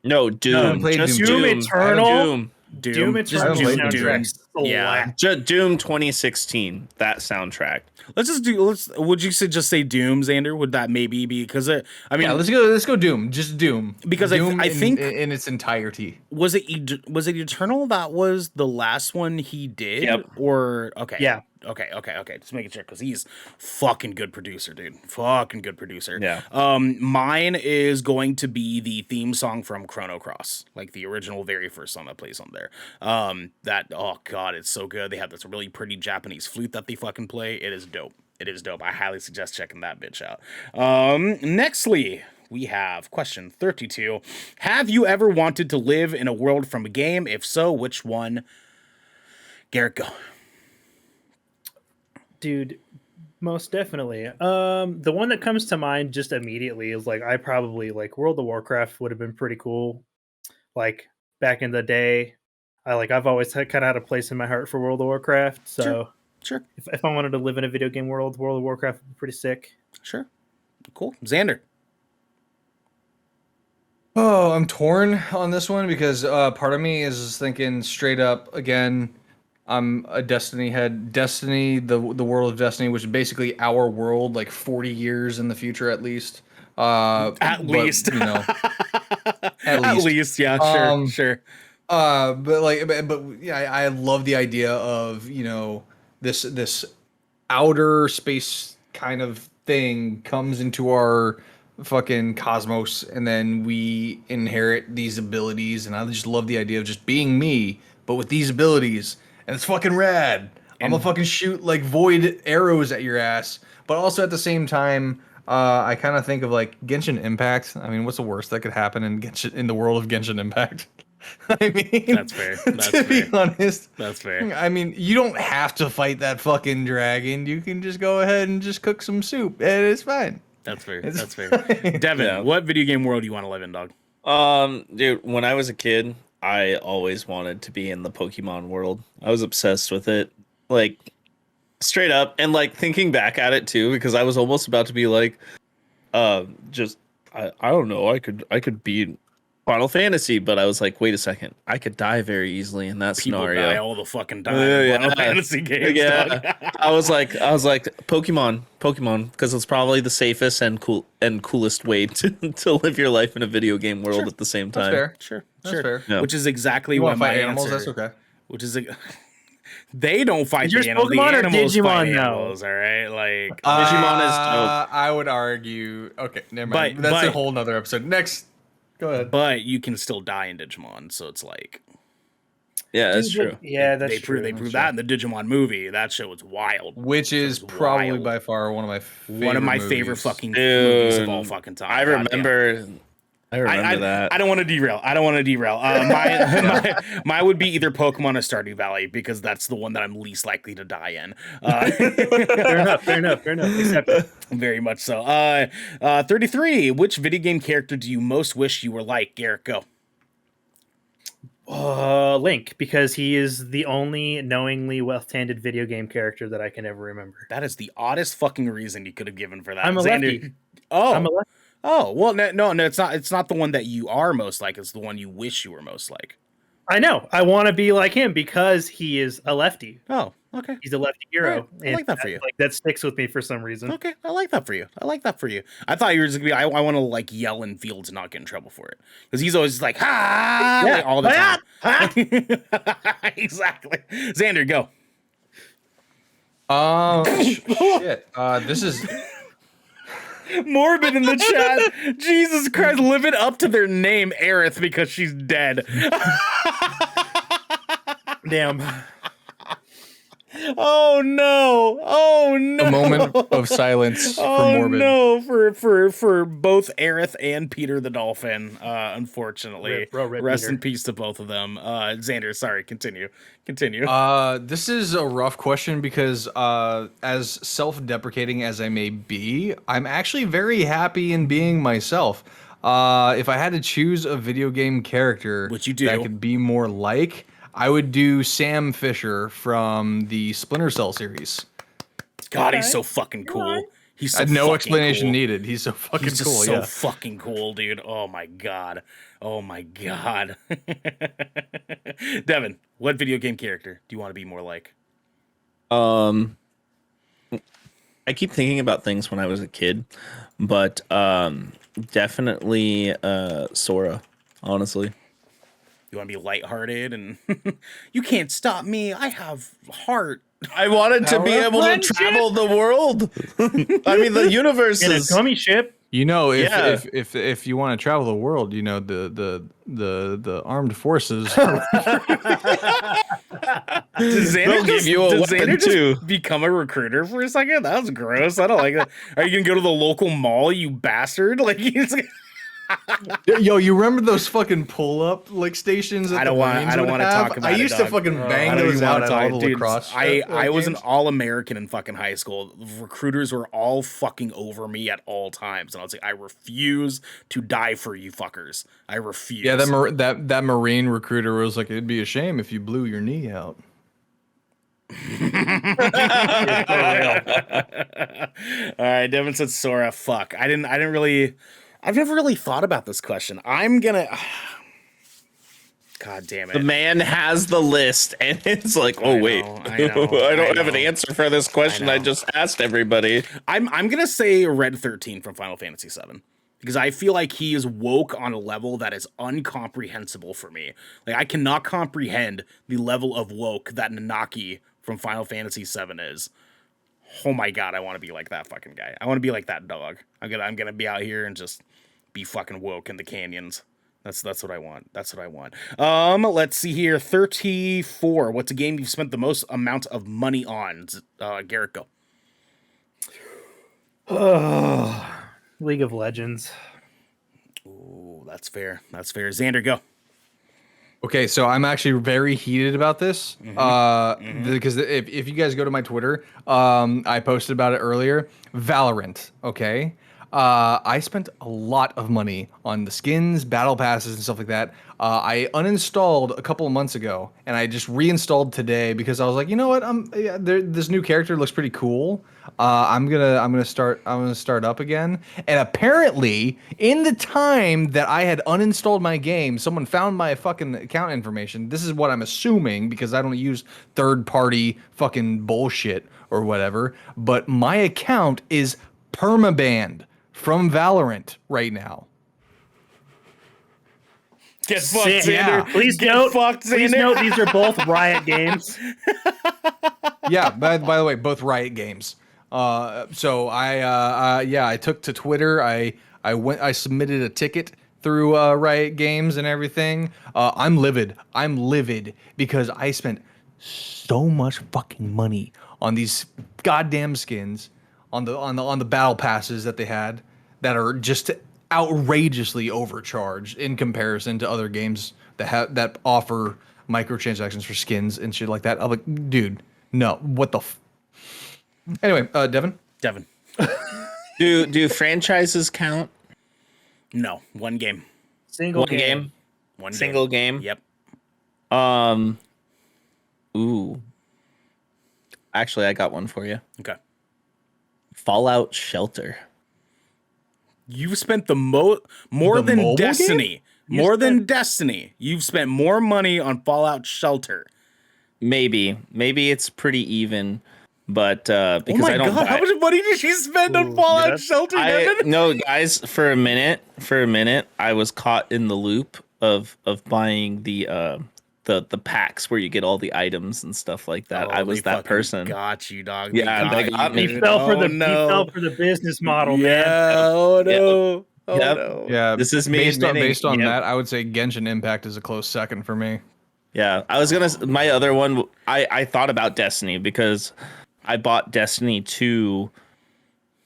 No, Doom. played Just Doom. Doom. Eternal? Doom. Doom Eternal Doom. soundtrack. Yeah. Doom 2016. That soundtrack. Would you just say Doom, Xander? Would that maybe be because I mean, Yeah, let's go Doom. Just Doom. Because I Doom think- in its entirety. was it Eternal that was the last one he did? Yep. Or okay. Yeah. Okay. Just making sure because he's fucking good producer, dude. Fucking good producer. Yeah. Mine is going to be the theme song from Chrono Cross, like the original, very first song that plays on there. Oh god, it's so good. They have this really pretty Japanese flute that they fucking play. It is dope. It is dope. I highly suggest checking that bitch out. Nextly, we have question 32. Have you ever wanted to live in a world from a game? If so, which one Garrick, go. Dude, most definitely. The one that comes to mind just immediately is like I probably like World of Warcraft would have been pretty cool. Like back in the day, I've always kind of had a place in my heart for World of Warcraft. So Sure. if I wanted to live in a video game world, World of Warcraft would be pretty sick. Sure. Cool. Xander. Oh, I'm torn on this one because part of me is thinking straight up again. I'm a Destiny head. Destiny, the world of Destiny, which is basically our world, like 40 years in the future at least. At least, you know, at least, yeah, sure. But yeah, I love the idea of this outer space kind of thing comes into our fucking cosmos, and then we inherit these abilities, and I just love the idea of just being me, but with these abilities. And it's fucking rad. I'm gonna fucking shoot like void arrows at your ass. But also at the same time, I kind of think of like Genshin Impact. I mean, what's the worst that could happen in the world of Genshin Impact? I mean, that's fair. To be honest, that's fair. I mean, you don't have to fight that fucking dragon. You can just go ahead and just cook some soup, and it's fine. That's fair. That's fair. Devin, what video game world do you want to live in, dog? Dude, when I was a kid, I always wanted to be in the Pokemon world. I was obsessed with it, like straight up. And like thinking back at it too, because I was almost about to be like, I don't know, I could beat Final Fantasy, but I was like, wait a second, I could die very easily in that People scenario. die all the fucking time. In Final Fantasy games. Yeah, I was like, Pokemon, because it's probably the safest and coolest way to live your life in a video game world at the same time. That's fair. Sure. Fair. Yeah. Which is exactly You what want to my fight animals? answer. That's okay. Which is they don't fight Yours the animals. Pokemon The or animals fight Digimon now? animals. All right, like Digimon is dope. I would argue. Okay, never mind. But- That's but- a whole nother episode. Next, go ahead. but you can still die in Digimon, so it's like Yeah, that's true. Yeah, that's they true. prove that in the Digimon movie. That shit was wild. Which is was probably wild. by far one of my Favorite movies. fucking Dude, movies of all fucking time. I God damn. remember that. I don't want to derail. My would be either Pokemon or Stardew Valley because that's the one that I'm least likely to die in. Fair enough. Accept. Very much so. 33. Which video game character do you most wish you were like? Garrick, go. Link, because he is the only knowingly left-handed video game character that I can ever remember. That is the oddest fucking reason you could have given for that. I'm a lefty. Oh, I'm a lefty. Oh, well, no, it's not. It's not the one that you are most like. It's the one you wish you were most like. I know. I want to be like him because he is a lefty. Oh, okay. He's a lefty hero. Right. I like that for you. Like that sticks with me for some reason. Okay, I like that for you. I thought you were just gonna be. I want to like yell in fields and not get in trouble for it because he's always like ha like, all the time. Exactly. Xander, go. Shit. This is. Morbid in the chat. Jesus Christ, living up to their name, Aerith, because she's dead. Damn. Oh no! Oh no! A moment of silence for Oh Morbid. no! For both Aerith and Peter the Dolphin. Unfortunately, Rip, bro, rip rest Peter. in peace to both of them. Xander, sorry. Continue. This is a rough question because as self-deprecating as I may be, I'm actually very happy in being myself. If I had to choose a video game character Which you do. that I could be more like, I would do Sam Fisher from the Splinter Cell series. God, he's so fucking cool. He's so No fucking explanation cool. needed. He's so fucking He's just cool. so Yeah. fucking cool, dude. Oh my god. Devin, what video game character do you want to be more like? I keep thinking about things when I was a kid, but definitely Sora, honestly. You want to be lighthearted and you can't stop me. I have heart. I wanted to be able to travel the world. I mean, the universe In a is. gummy ship. You know, Yeah. if you want to travel the world, you know the armed forces. Does They'll give you a does weapon, Xander just too. become a recruiter for a second? That was gross. I don't like that. Are you gonna go to the local mall, you bastard? Like he's Yo, you remember those fucking pull-up like stations? That I don't want to talk about I it. used to fucking bang those out at all the Dude, lacrosse. I was an games. All-American in fucking high school. Recruiters were all fucking over me at all times, and I was like, I refuse to die for you fuckers. I refuse. Yeah, that Marine recruiter was like, it'd be a shame if you blew your knee out. It's so real. All right, Devin said Sora. Fuck. I've never really thought about this question. I'm gonna. God damn it. The man has the list, and it's like, oh wait, I know, I don't have an know. answer for this question. I just asked everybody. I'm gonna say Red 13 from Final Fantasy VII. Because I feel like he is woke on a level that is incomprehensible for me. Like, I cannot comprehend the level of woke that Nanaki from Final Fantasy VII is. Oh my god, I want to be like that fucking guy. I want to be like that dog. I'm gonna be out here and just be fucking woke in the canyons. That's what I want. That's what I want. Let's see here. 34. What's a game you've spent the most amount of money on? Garrick, go. League of Legends. Ooh, that's fair. That's fair. Xander, go. Okay, so I'm actually very heated about this. Because if you guys go to my Twitter, I posted about it earlier. Valorant, okay? I spent a lot of money on the skins, battle passes, and stuff like that. I uninstalled a couple of months ago, and I just reinstalled today because I was like, you know what? This new character looks pretty cool. I'm gonna start up again. And apparently, in the time that I had uninstalled my game, someone found my fucking account information. This is what I'm assuming because I don't use third-party fucking bullshit or whatever. But my account is permabanned from Valorant right now. Get fucked, Sick. Xander. Yeah. Please note, these are both Riot games. Yeah, by the way, both Riot games. So I took to Twitter. I submitted a ticket through Riot Games and everything. I'm livid. I'm livid because I spent so much fucking money on these goddamn skins, on the battle passes that they had that are just outrageously overcharged in comparison to other games that offer microtransactions for skins and shit like that. I'm like, dude, no, what the. Anyway, Devin. Do franchises count? No, one game. Single One game. One Single game. Yep. Ooh. Actually, I got one for you. Okay. Fallout Shelter. You've spent more The than mobile Destiny. More than Destiny. You've spent more money on Fallout Shelter. Maybe it's pretty even, but because Oh my I don't. god, how much money did she spend on Fallout Shelter, Devin? No, guys, for a minute, I was caught in the loop of buying the packs where you get all the items and stuff like that. Oh, I was they that fucking person. Got you, dog. Yeah, they got me. He fell for the business model, man. Oh no. Oh Yep. no. Yeah, This is me based on admitting- that. I would say Genshin Impact is a close second for me. Yeah, I was gonna. My other one, I thought about Destiny because I bought Destiny 2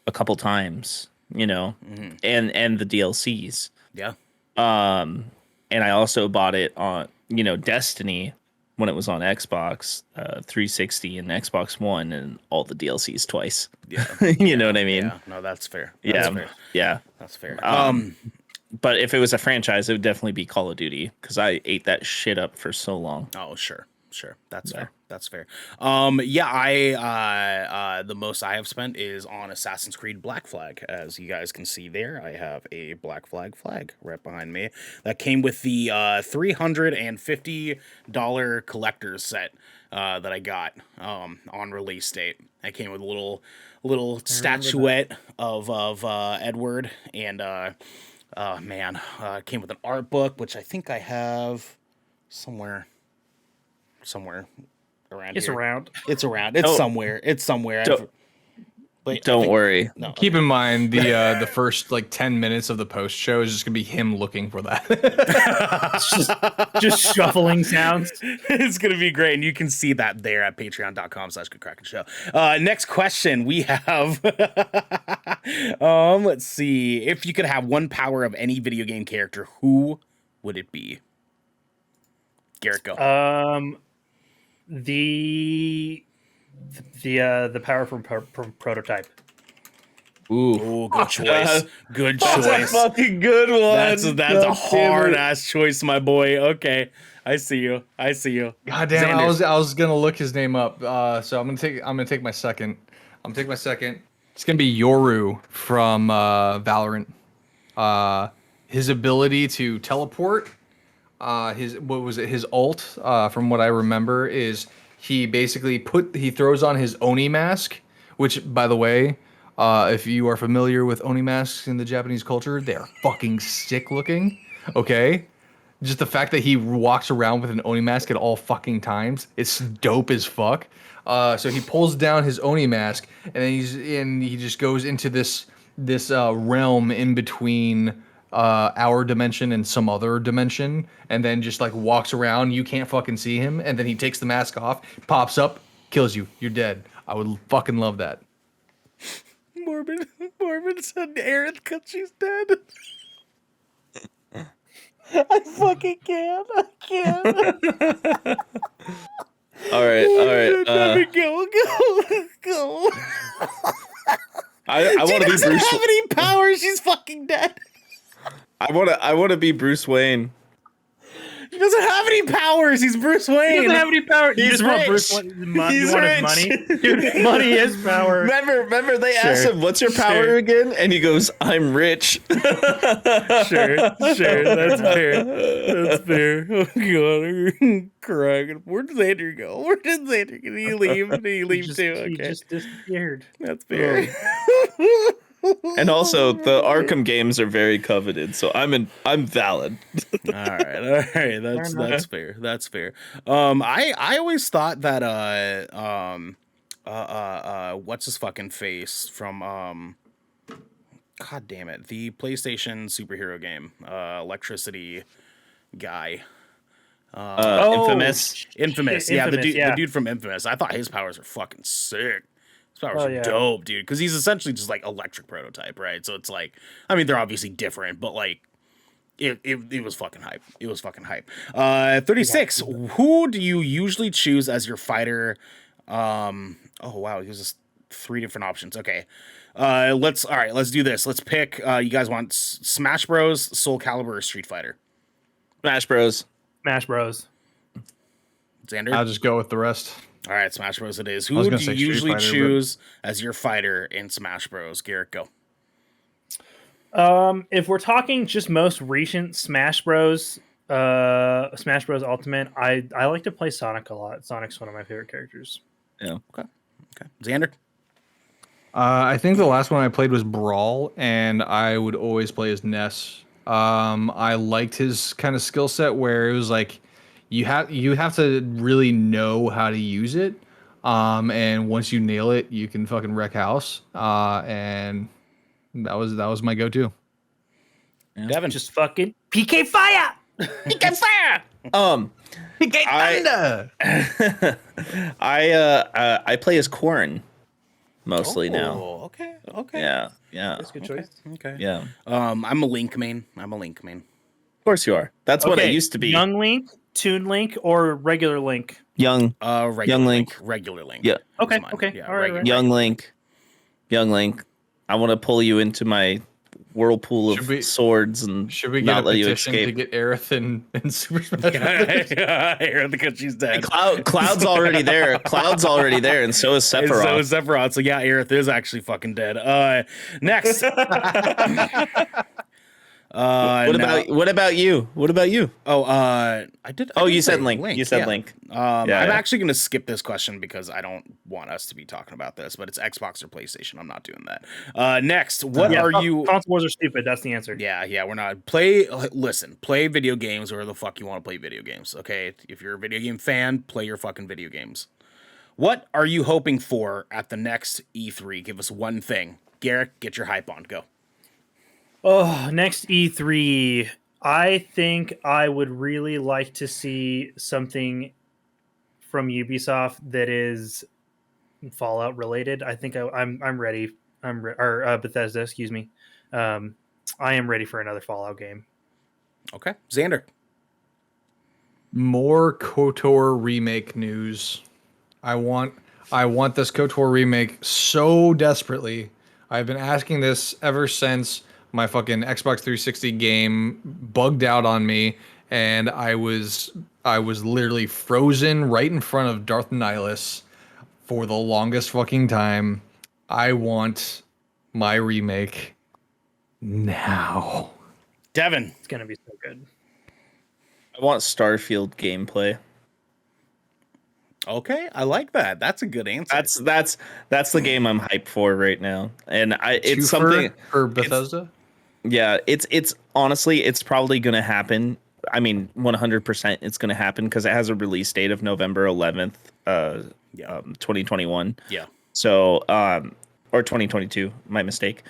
a couple times, and the DLCs. Yeah. And I also bought it on, Destiny when it was on Xbox 360 and Xbox One and all the DLCs twice. Yeah. You know what I mean? Yeah. No, that's fair. That's fair. Yeah. That's fair. But if it was a franchise, it would definitely be Call of Duty because I ate that shit up for so long. Oh, sure. That's fair. That's fair. I the most I have spent is on Assassin's Creed Black Flag. As you guys can see there, I have a Black Flag flag right behind me. That came with the $350 collector's set that I got on release date. I came with a little statuette of Edward and came with an art book, which I think I have somewhere around It's here. around. It's around. It's somewhere. It's somewhere. So- But I Don't think- worry. No. Keep in mind the first like 10 minutes of the post show is just gonna be him looking for that. Just shuffling sounds. It's gonna be great, and you can see that there at patreon.com/goodkraken show. Next question we have. Let's see. If you could have one power of any video game character, who would it be? Garrick, go. The power from prototype. Ooh. Oh, good choice. Good That's a choice. fucking good one. That's a God hard damn it. ass choice, my boy. Okay, I see you. God damn, Xander. I was gonna look his name up. So I'm gonna take my second. It's gonna be Yoru from Valorant. His ability to teleport. His ult? From what I remember, is he basically throws on his Oni mask, which, by the way, if you are familiar with Oni masks in the Japanese culture, they are fucking sick looking. Okay. Just the fact that he walks around with an Oni mask at all fucking times, it's dope as fuck. So he pulls down his Oni mask, and then he just goes into this realm in between our dimension and some other dimension, and then just like walks around. You can't fucking see him, and then he takes the mask off, pops up, kills you. You're dead. I would fucking love that. Morbid said Aaron because she's dead. I fucking can't. I can't. All right. Devin, go. I want to be doesn't Bruce. have any power. She's fucking dead. I want to be Bruce Wayne. He doesn't have any powers. He's Bruce He Wayne. doesn't have any power. You He's just want rich. Bruce Wayne. He's You want his rich. money? Dude, money is power. Remember they asked Sure. him, "What's your power Sure. again?" And he goes, "I'm rich." Sure. That's fair. That's fair. Oh god, Kraken. Where did Xander go? Did he leave? Did he leave too? He Okay, just disappeared. that's fair. And also, the Arkham games are very coveted, so I'm valid. All right. That's fair. That's fair. I always thought that what's his fucking face from God damn it, the PlayStation superhero game, electricity guy. Infamous. Infamous, yeah, the Infamous, dude from Infamous. I thought his powers are fucking sick. His powers Oh, are yeah. dope, dude. Because he's essentially just like electric prototype, right? So it's like, I mean, they're obviously different, but like, it was fucking hype. It was fucking hype. 36. Who do you usually choose as your fighter? Oh wow, he was just 3 different options. Okay. Let's do this. Let's pick. You guys want Smash Bros, Soul Calibur, or Street Fighter? Smash Bros. Smash Bros. Xander. I'll just go with the rest. All right, Smash Bros. It is. I was Who gonna do say you Street usually Fighter, but- choose as your fighter in Smash Bros? Garrick, go. If we're talking just most recent Smash Bros. Smash Bros. Ultimate, I like to play Sonic a lot. Sonic's one of my favorite characters. Yeah. Okay. Xander. I think the last one I played was Brawl, and I would always play as Ness. I liked his kind of skill set where it was like you have to really know how to use it. And once you nail it, you can fucking wreck house. And that was my go-to. Devin. Just fucking PK fire. PK fire. PK Thunder! I play as Corrin mostly now. Okay. Yeah. That's a good choice. Okay. Yeah. I'm a Link main. Of course you are. That's what I used to be. Young Link, Toon Link, or regular Link? Young Regular Young Link. Regular Link. Yeah. Okay, is mine. okay. Yeah, All right, regular. Young Link. I want to pull you into my whirlpool of Should we- swords and Should we get not a let you petition to escape. get Aerith in Super Smash Bros? Yeah, because she's dead. Cloud's already there. Cloud's already there, and so is And Sephiroth. so Sephiroth. So yeah, Aerith is actually fucking dead. Next. What about you? Oh, I did. Oh, you say said Link. You said yeah. Link. I'm Yeah. actually going to skip this question because I don't want us to be talking about this, but it's Xbox or PlayStation. I'm not doing that. Next, what are you? Console wars are stupid. That's the answer. Yeah, we're not. Listen, play video games where the fuck you want to play video games, okay? If you're a video game fan, play your fucking video games. What are you hoping for at the next E3? Give us one thing. Garrick, get your hype on. Go. Oh, next E3, I think I would really like to see something from Ubisoft that is Fallout related. I think I'm ready. Or Bethesda, excuse me. I am ready for another Fallout game. Okay. Xander. More KOTOR remake news. I want this KOTOR remake so desperately. I've been asking this ever since my fucking Xbox 360 game bugged out on me, and I was literally frozen right in front of Darth Nihilus for the longest fucking time. I want my remake now. Devin. It's gonna be so good. I want Starfield gameplay. Okay, I like that. That's a good answer. That's the game I'm hyped for right now, and it's Twofer something for Bethesda. Yeah, it's honestly, it's probably going to happen. I mean, 100% it's going to happen because it has a release date of November 11th, 2021. Yeah. So, or 2022, my mistake.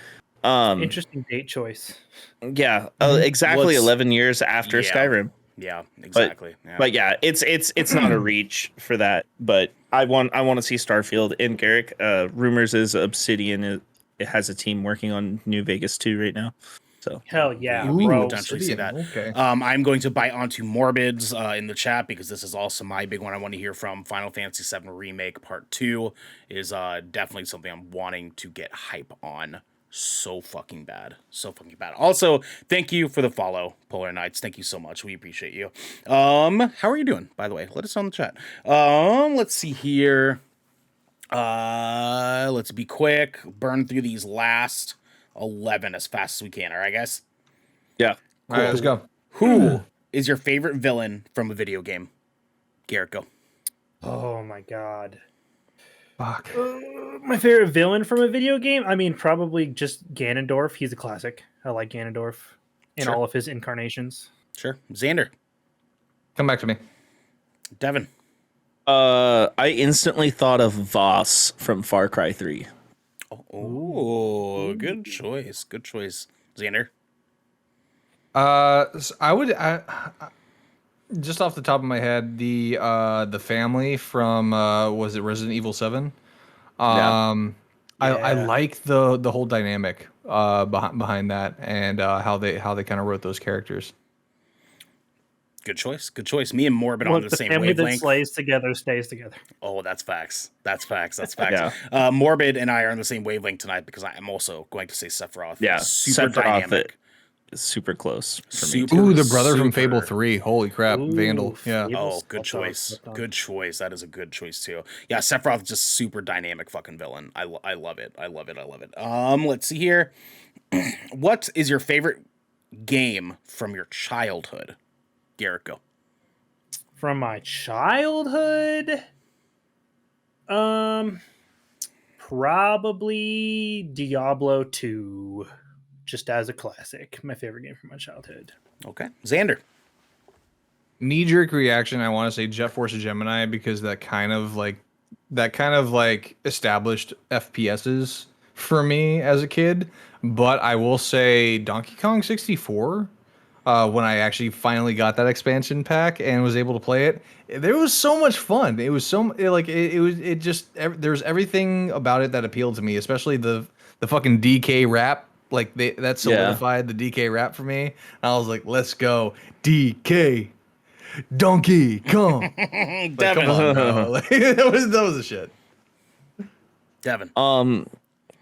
Interesting date choice. Yeah, exactly 11 years after Yeah. Skyrim. Yeah, exactly. But yeah, it's not a reach for that. But I want to see Starfield and Garrick. Rumors is Obsidian it has a team working on New Vegas 2 right now. So Hell yeah, we bro. could potentially see that. Okay. I'm going to bite onto Morbids in the chat because this is also my big one I want to hear from. Final Fantasy VII Remake Part 2 is definitely something I'm wanting to get hype on. So fucking bad. So fucking bad. Also, thank you for the follow, Polar Knights. Thank you so much. We appreciate you. How are you doing, by the way? Let us know in the chat. Let's see here. Let's be quick. Burn through these last 11 as fast as we can. All right, guys? yeah, All right, let's go. Who is your favorite villain from a video game? Garrick, go. Oh my god. Fuck. My favorite villain from a video game? I mean, probably just Ganondorf. He's a classic. I like Ganondorf in Sure. all of his incarnations. Sure. Xander. Come back to me. Devin. I instantly thought of Voss from Far Cry 3. Oh, good choice. Good choice. Xander. I would just off the top of my head, the family from was it Resident Evil 7? I like the whole dynamic behind that and how they kind of wrote those characters. Good choice. Good choice. Me and Morbid on Look, the the same family that wavelength. slays together stays together. Oh, that's facts. That's facts. That's facts. Morbid and I are on the same wavelength tonight because I am also going to say Sephiroth. Yeah, Super Sephiroth dynamic. is super close for me. Super, Ooh, the brother from super- Fable 3. Holy crap, Ooh, Vandal. Yeah. Fable. Oh, good Well choice. done, well done. Good choice. That is a good choice too. Yeah, Sephiroth is just super dynamic fucking villain. I love it. I love it. I love it. Let's see here. What is your favorite game from your childhood? Garrick, go. From my childhood, probably Diablo 2, just as a classic. My favorite game from my childhood. Okay. Xander. Knee-jerk reaction, I want to say Jet Force Gemini because that kind of like established FPSs for me as a kid. But I will say Donkey Kong 64. When I actually finally got that expansion pack and was able to play it, there was so much fun. It was there was everything about it that appealed to me, especially the fucking DK rap. Like that solidified the DK rap for me. And I was like, let's go DK, Donkey Kong. Like, Devin. come on, bro. Like, that was the shit. Devin.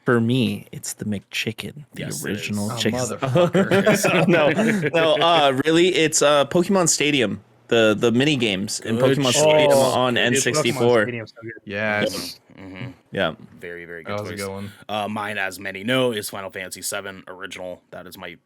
For me, it's the McChicken, the Yes, it original is. chicken. Motherfucker. no, really, it's Pokemon Stadium, the mini games in Good Pokemon choice. Stadium Oh, on Dude, Pokemon N64. Stadium's so good. Yes. Yeah, Very, very good That was a choice. good one. Mine, as many know, is Final Fantasy VII Original. That is my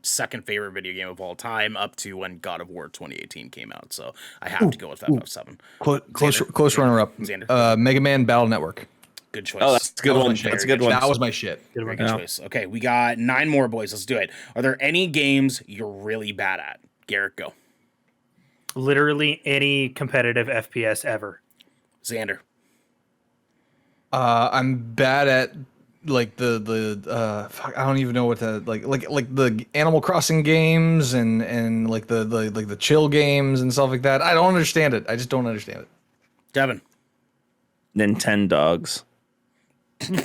second favorite video game of all time, up to when God of War 2018 came out. So I have to go with FF7. Close runner-up. Xander. Mega Man Battle Network. Good choice. Oh, that's a good one. Very That's a good one. That was my shit. Good one. Good choice. Okay, we got 9 more, boys. Let's do it. Are there any games you're really bad at? Garrick, go. Literally any competitive FPS ever. Xander. I'm bad at like fuck, I don't even know what to like the Animal Crossing games and like the chill games and stuff like that. I don't understand it. I just don't understand it. Devin. Nintendogs. He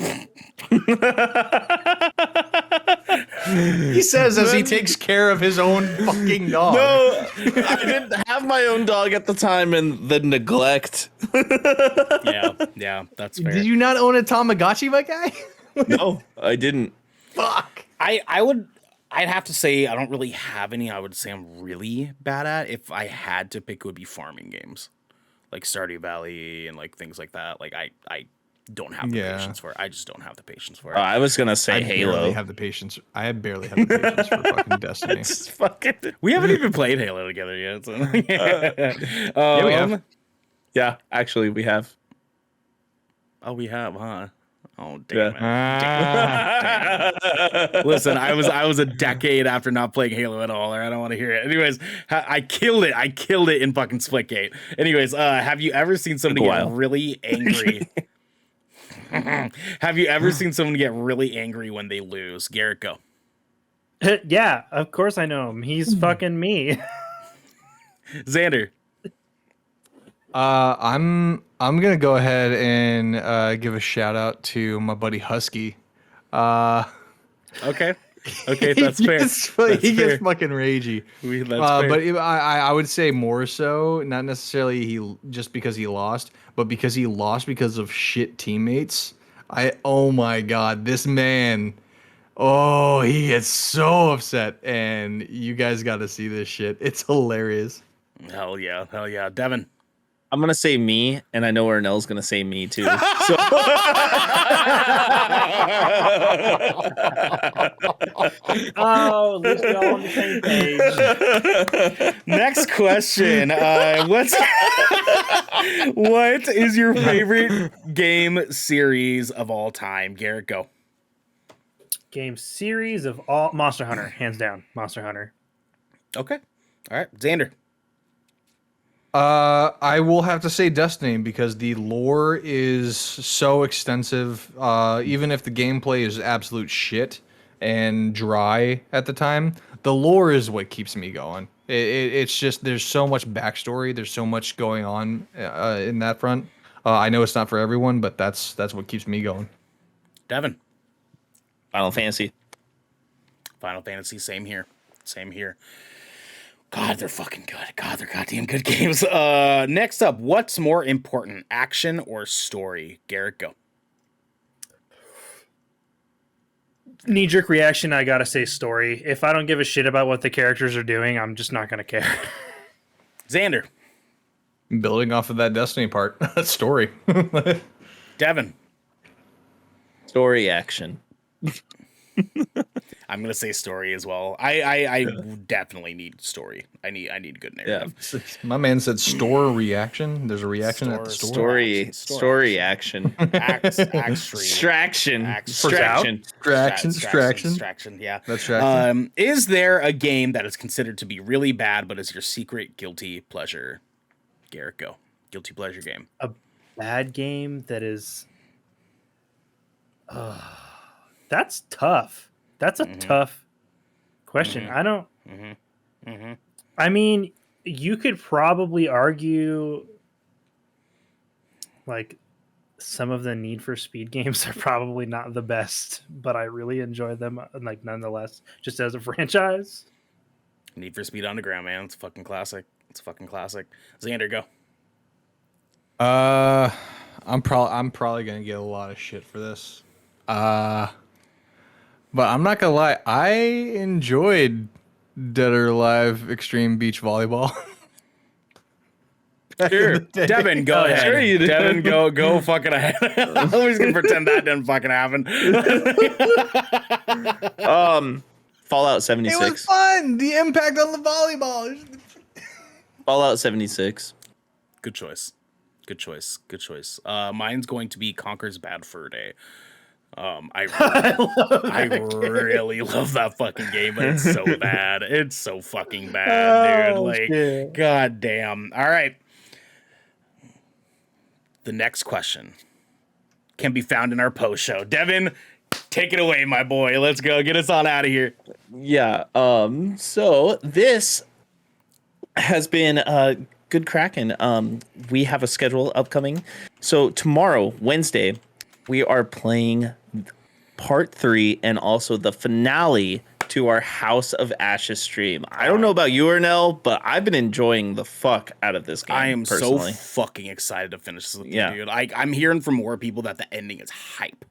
says as he takes care of his own fucking dog. No, I didn't have my own dog at the time, and the neglect. Yeah, that's fair. Did you not own a Tamagotchi, my guy? No, I didn't. Fuck. I'd have to say I don't really have any I would say I'm really bad at. If I had to pick, it would be farming games. Like Stardew Valley and like things like that. Like I don't have the patience for it. I just don't have the patience for it. I was gonna say I Halo. barely have the patience. I barely have the patience for fucking Destiny. It's fucking. We haven't even played Halo together yet. So. Yeah, we have. Yeah, actually, we have. Oh, we have, huh? Oh, Yeah. damn it. Listen, I was a decade after not playing Halo at all, or I don't want to hear it. Anyways, I killed it. I killed it in fucking Splitgate. Anyways, have you ever seen somebody get really angry? Have you ever seen someone get really angry when they lose? Garrick, go. Yeah, of course I know him. He's fucking me. Xander. I'm gonna go ahead and give a shout out to my buddy Husky. Okay, that's fair. He gets fucking ragey. That's fair. But I would say more so, not necessarily just because he lost, but because he lost because of shit teammates. Oh my god, this man. Oh, he gets so upset, and you guys got to see this shit. It's hilarious. Hell yeah. Devin. I'm gonna say me, and I know Ernell's gonna say me too. So Oh, let's go on the same page. Next question. What is your favorite game series of all time? Garrett, go. Game series of all Monster Hunter, hands down. Monster Hunter. Okay. All right. Xander. I will have to say Destiny because the lore is so extensive. Even if the gameplay is absolute shit and dry at the time, the lore is what keeps me going. It's just there's so much backstory. There's so much going on in that front. I know it's not for everyone, but that's what keeps me going. Devin. Final Fantasy. Final Fantasy. Same here. God, they're fucking good. God, they're goddamn good games. Next up, what's more important, action or story? Garrett, go. Knee-jerk reaction, I gotta say story. If I don't give a shit about what the characters are doing, I'm just not gonna care. Xander. Building off of that Destiny part, story. Devin. Story action. I'm gonna say story as well. I definitely need story. I need good narrative. My man said store reaction. There's a reaction at the store. Story action. Distraction. Distraction. Yeah. That's distraction. Is there a game that is considered to be really bad, but is your secret guilty pleasure? Garrett, go. Guilty pleasure game. A bad game that is... that's tough. That's a tough question. I don't... I mean, you could probably argue like some of the Need for Speed games are probably not the best, but I really enjoy them like nonetheless, just as a franchise. Need for Speed Underground, man. It's a fucking classic. Xander, go. I'm probably gonna get a lot of shit for this. But I'm not gonna lie, I enjoyed Dead or Alive Extreme Beach Volleyball. Sure. Devin, go ahead. Sure you did. Devin, go fucking ahead. I'm always gonna pretend that didn't fucking happen. Fallout It 76. was fun. The impact on the volleyball. Fallout 76. Good choice. Mine's going to be Conker's Bad Fur Day. I really love that fucking game, but it's so bad. It's so fucking bad, dude. Like, shit. God damn. All right. The next question can be found in our post show. Devin, take it away, my boy. Let's go. Get us on out of here. Yeah. So this has been Good Kraken. We have a schedule upcoming. So tomorrow, Wednesday, we are playing part 3 and also the finale to our House of Ashes stream. I don't know about you, Ernell, but I've been enjoying the fuck out of this game. I am personally. so fucking excited to finish this with Yeah. you, dude. I'm hearing from more people that the ending is hype.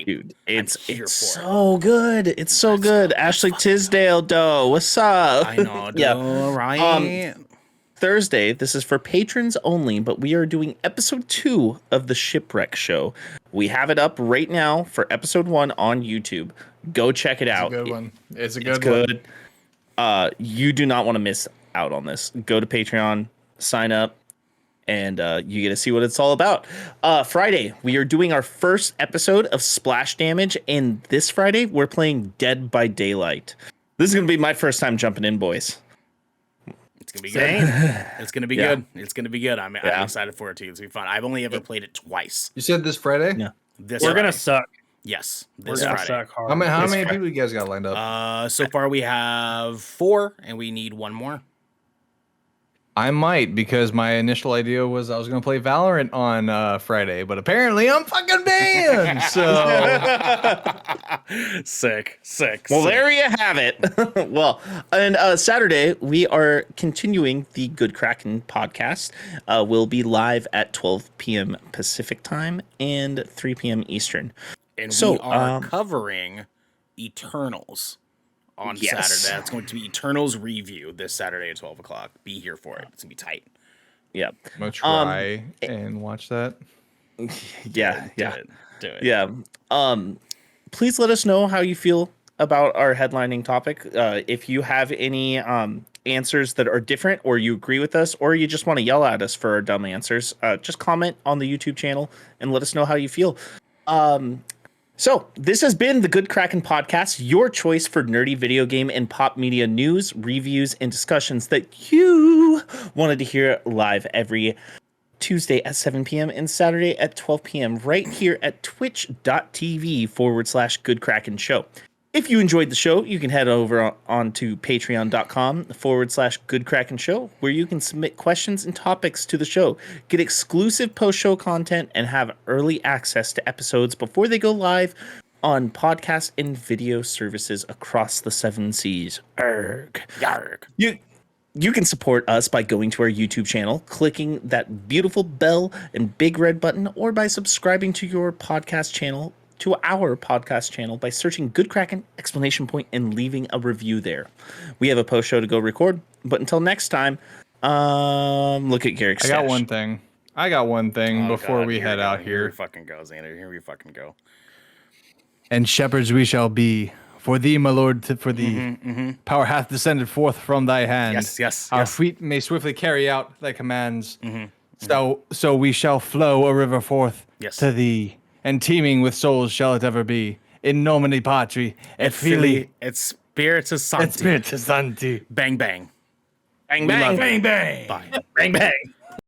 Dude, it's here for it. so good. It's so good. Ashley Tisdale, doe. What's up? I know, dude. Yeah. Right? Thursday, this is for patrons only, but we are doing episode 2 of the Shipwreck Show. We have it up right now for episode 1 on YouTube. Go check it out. It's a good one. It's a It's good one. You do not want to miss out on this. Go to Patreon, sign up, and you get to see what it's all about. Friday, we are doing our first episode of Splash Damage, and this Friday, we're playing Dead by Daylight. This is going to be my first time jumping in, boys. It's gonna be good. It's gonna be Yeah. good. It's gonna be good. I'm excited for it too. It's gonna be fun. I've only ever played it twice. You said this Friday? Yeah. This We're Friday. gonna suck. Yes, We're this gonna Friday. suck hard. How This many Friday. people you guys got lined up? So far we have 4, and we need 1 more. I might, because my initial idea was I was going to play Valorant on Friday, but apparently I'm fucking banned. So Sick. Well, there you have it. Well, and Saturday, we are continuing the Good Kraken podcast. We'll be live at 12 p.m. Pacific time and 3 p.m. Eastern. And So, we are covering Eternals on Yes. Saturday. It's going to be Eternals review this Saturday at 12 o'clock. Be here for it. It's going to be tight. Yeah. I'm going to try and watch that. Yeah. Do Yeah. it. Do it. Yeah. Please let us know how you feel about our headlining topic. If you have any answers that are different, or you agree with us, or you just want to yell at us for our dumb answers, just comment on the YouTube channel and let us know how you feel. So this has been the Good Kraken podcast, your choice for nerdy video game and pop media news, reviews, and discussions that you wanted to hear live every Tuesday at 7 p.m. and Saturday at 12 p.m. right here at twitch.tv/Good Kraken Show. If you enjoyed the show, you can head over onto patreon.com/Good Kraken Show, where you can submit questions and topics to the show, get exclusive post-show content, and have early access to episodes before they go live on podcast and video services across the 7 seas. Erg. Yarg. You can support us by going to our YouTube channel, clicking that beautiful bell and big red button, or by subscribing to our podcast channel by searching Good Kraken and leaving a review there. We have a post show to go record, but until next time, look at Garrick's I got stash. one thing. Before God, we here head out Here here. we fucking go, Xander. Here we fucking go. And shepherds we shall be. For thee, my lord, for thee. Power hath descended forth from thy hand. Yes. Our feet may swiftly carry out thy commands. Mm-hmm. So we shall flow a river forth Yes. to thee. And teeming with souls shall it ever be. In nomine patri, et filii, Et Spiritus Sancti. et spiritus sancti. Bang, bang. Bang, We love bang. you. Bang, bang. Bye. Bang bang.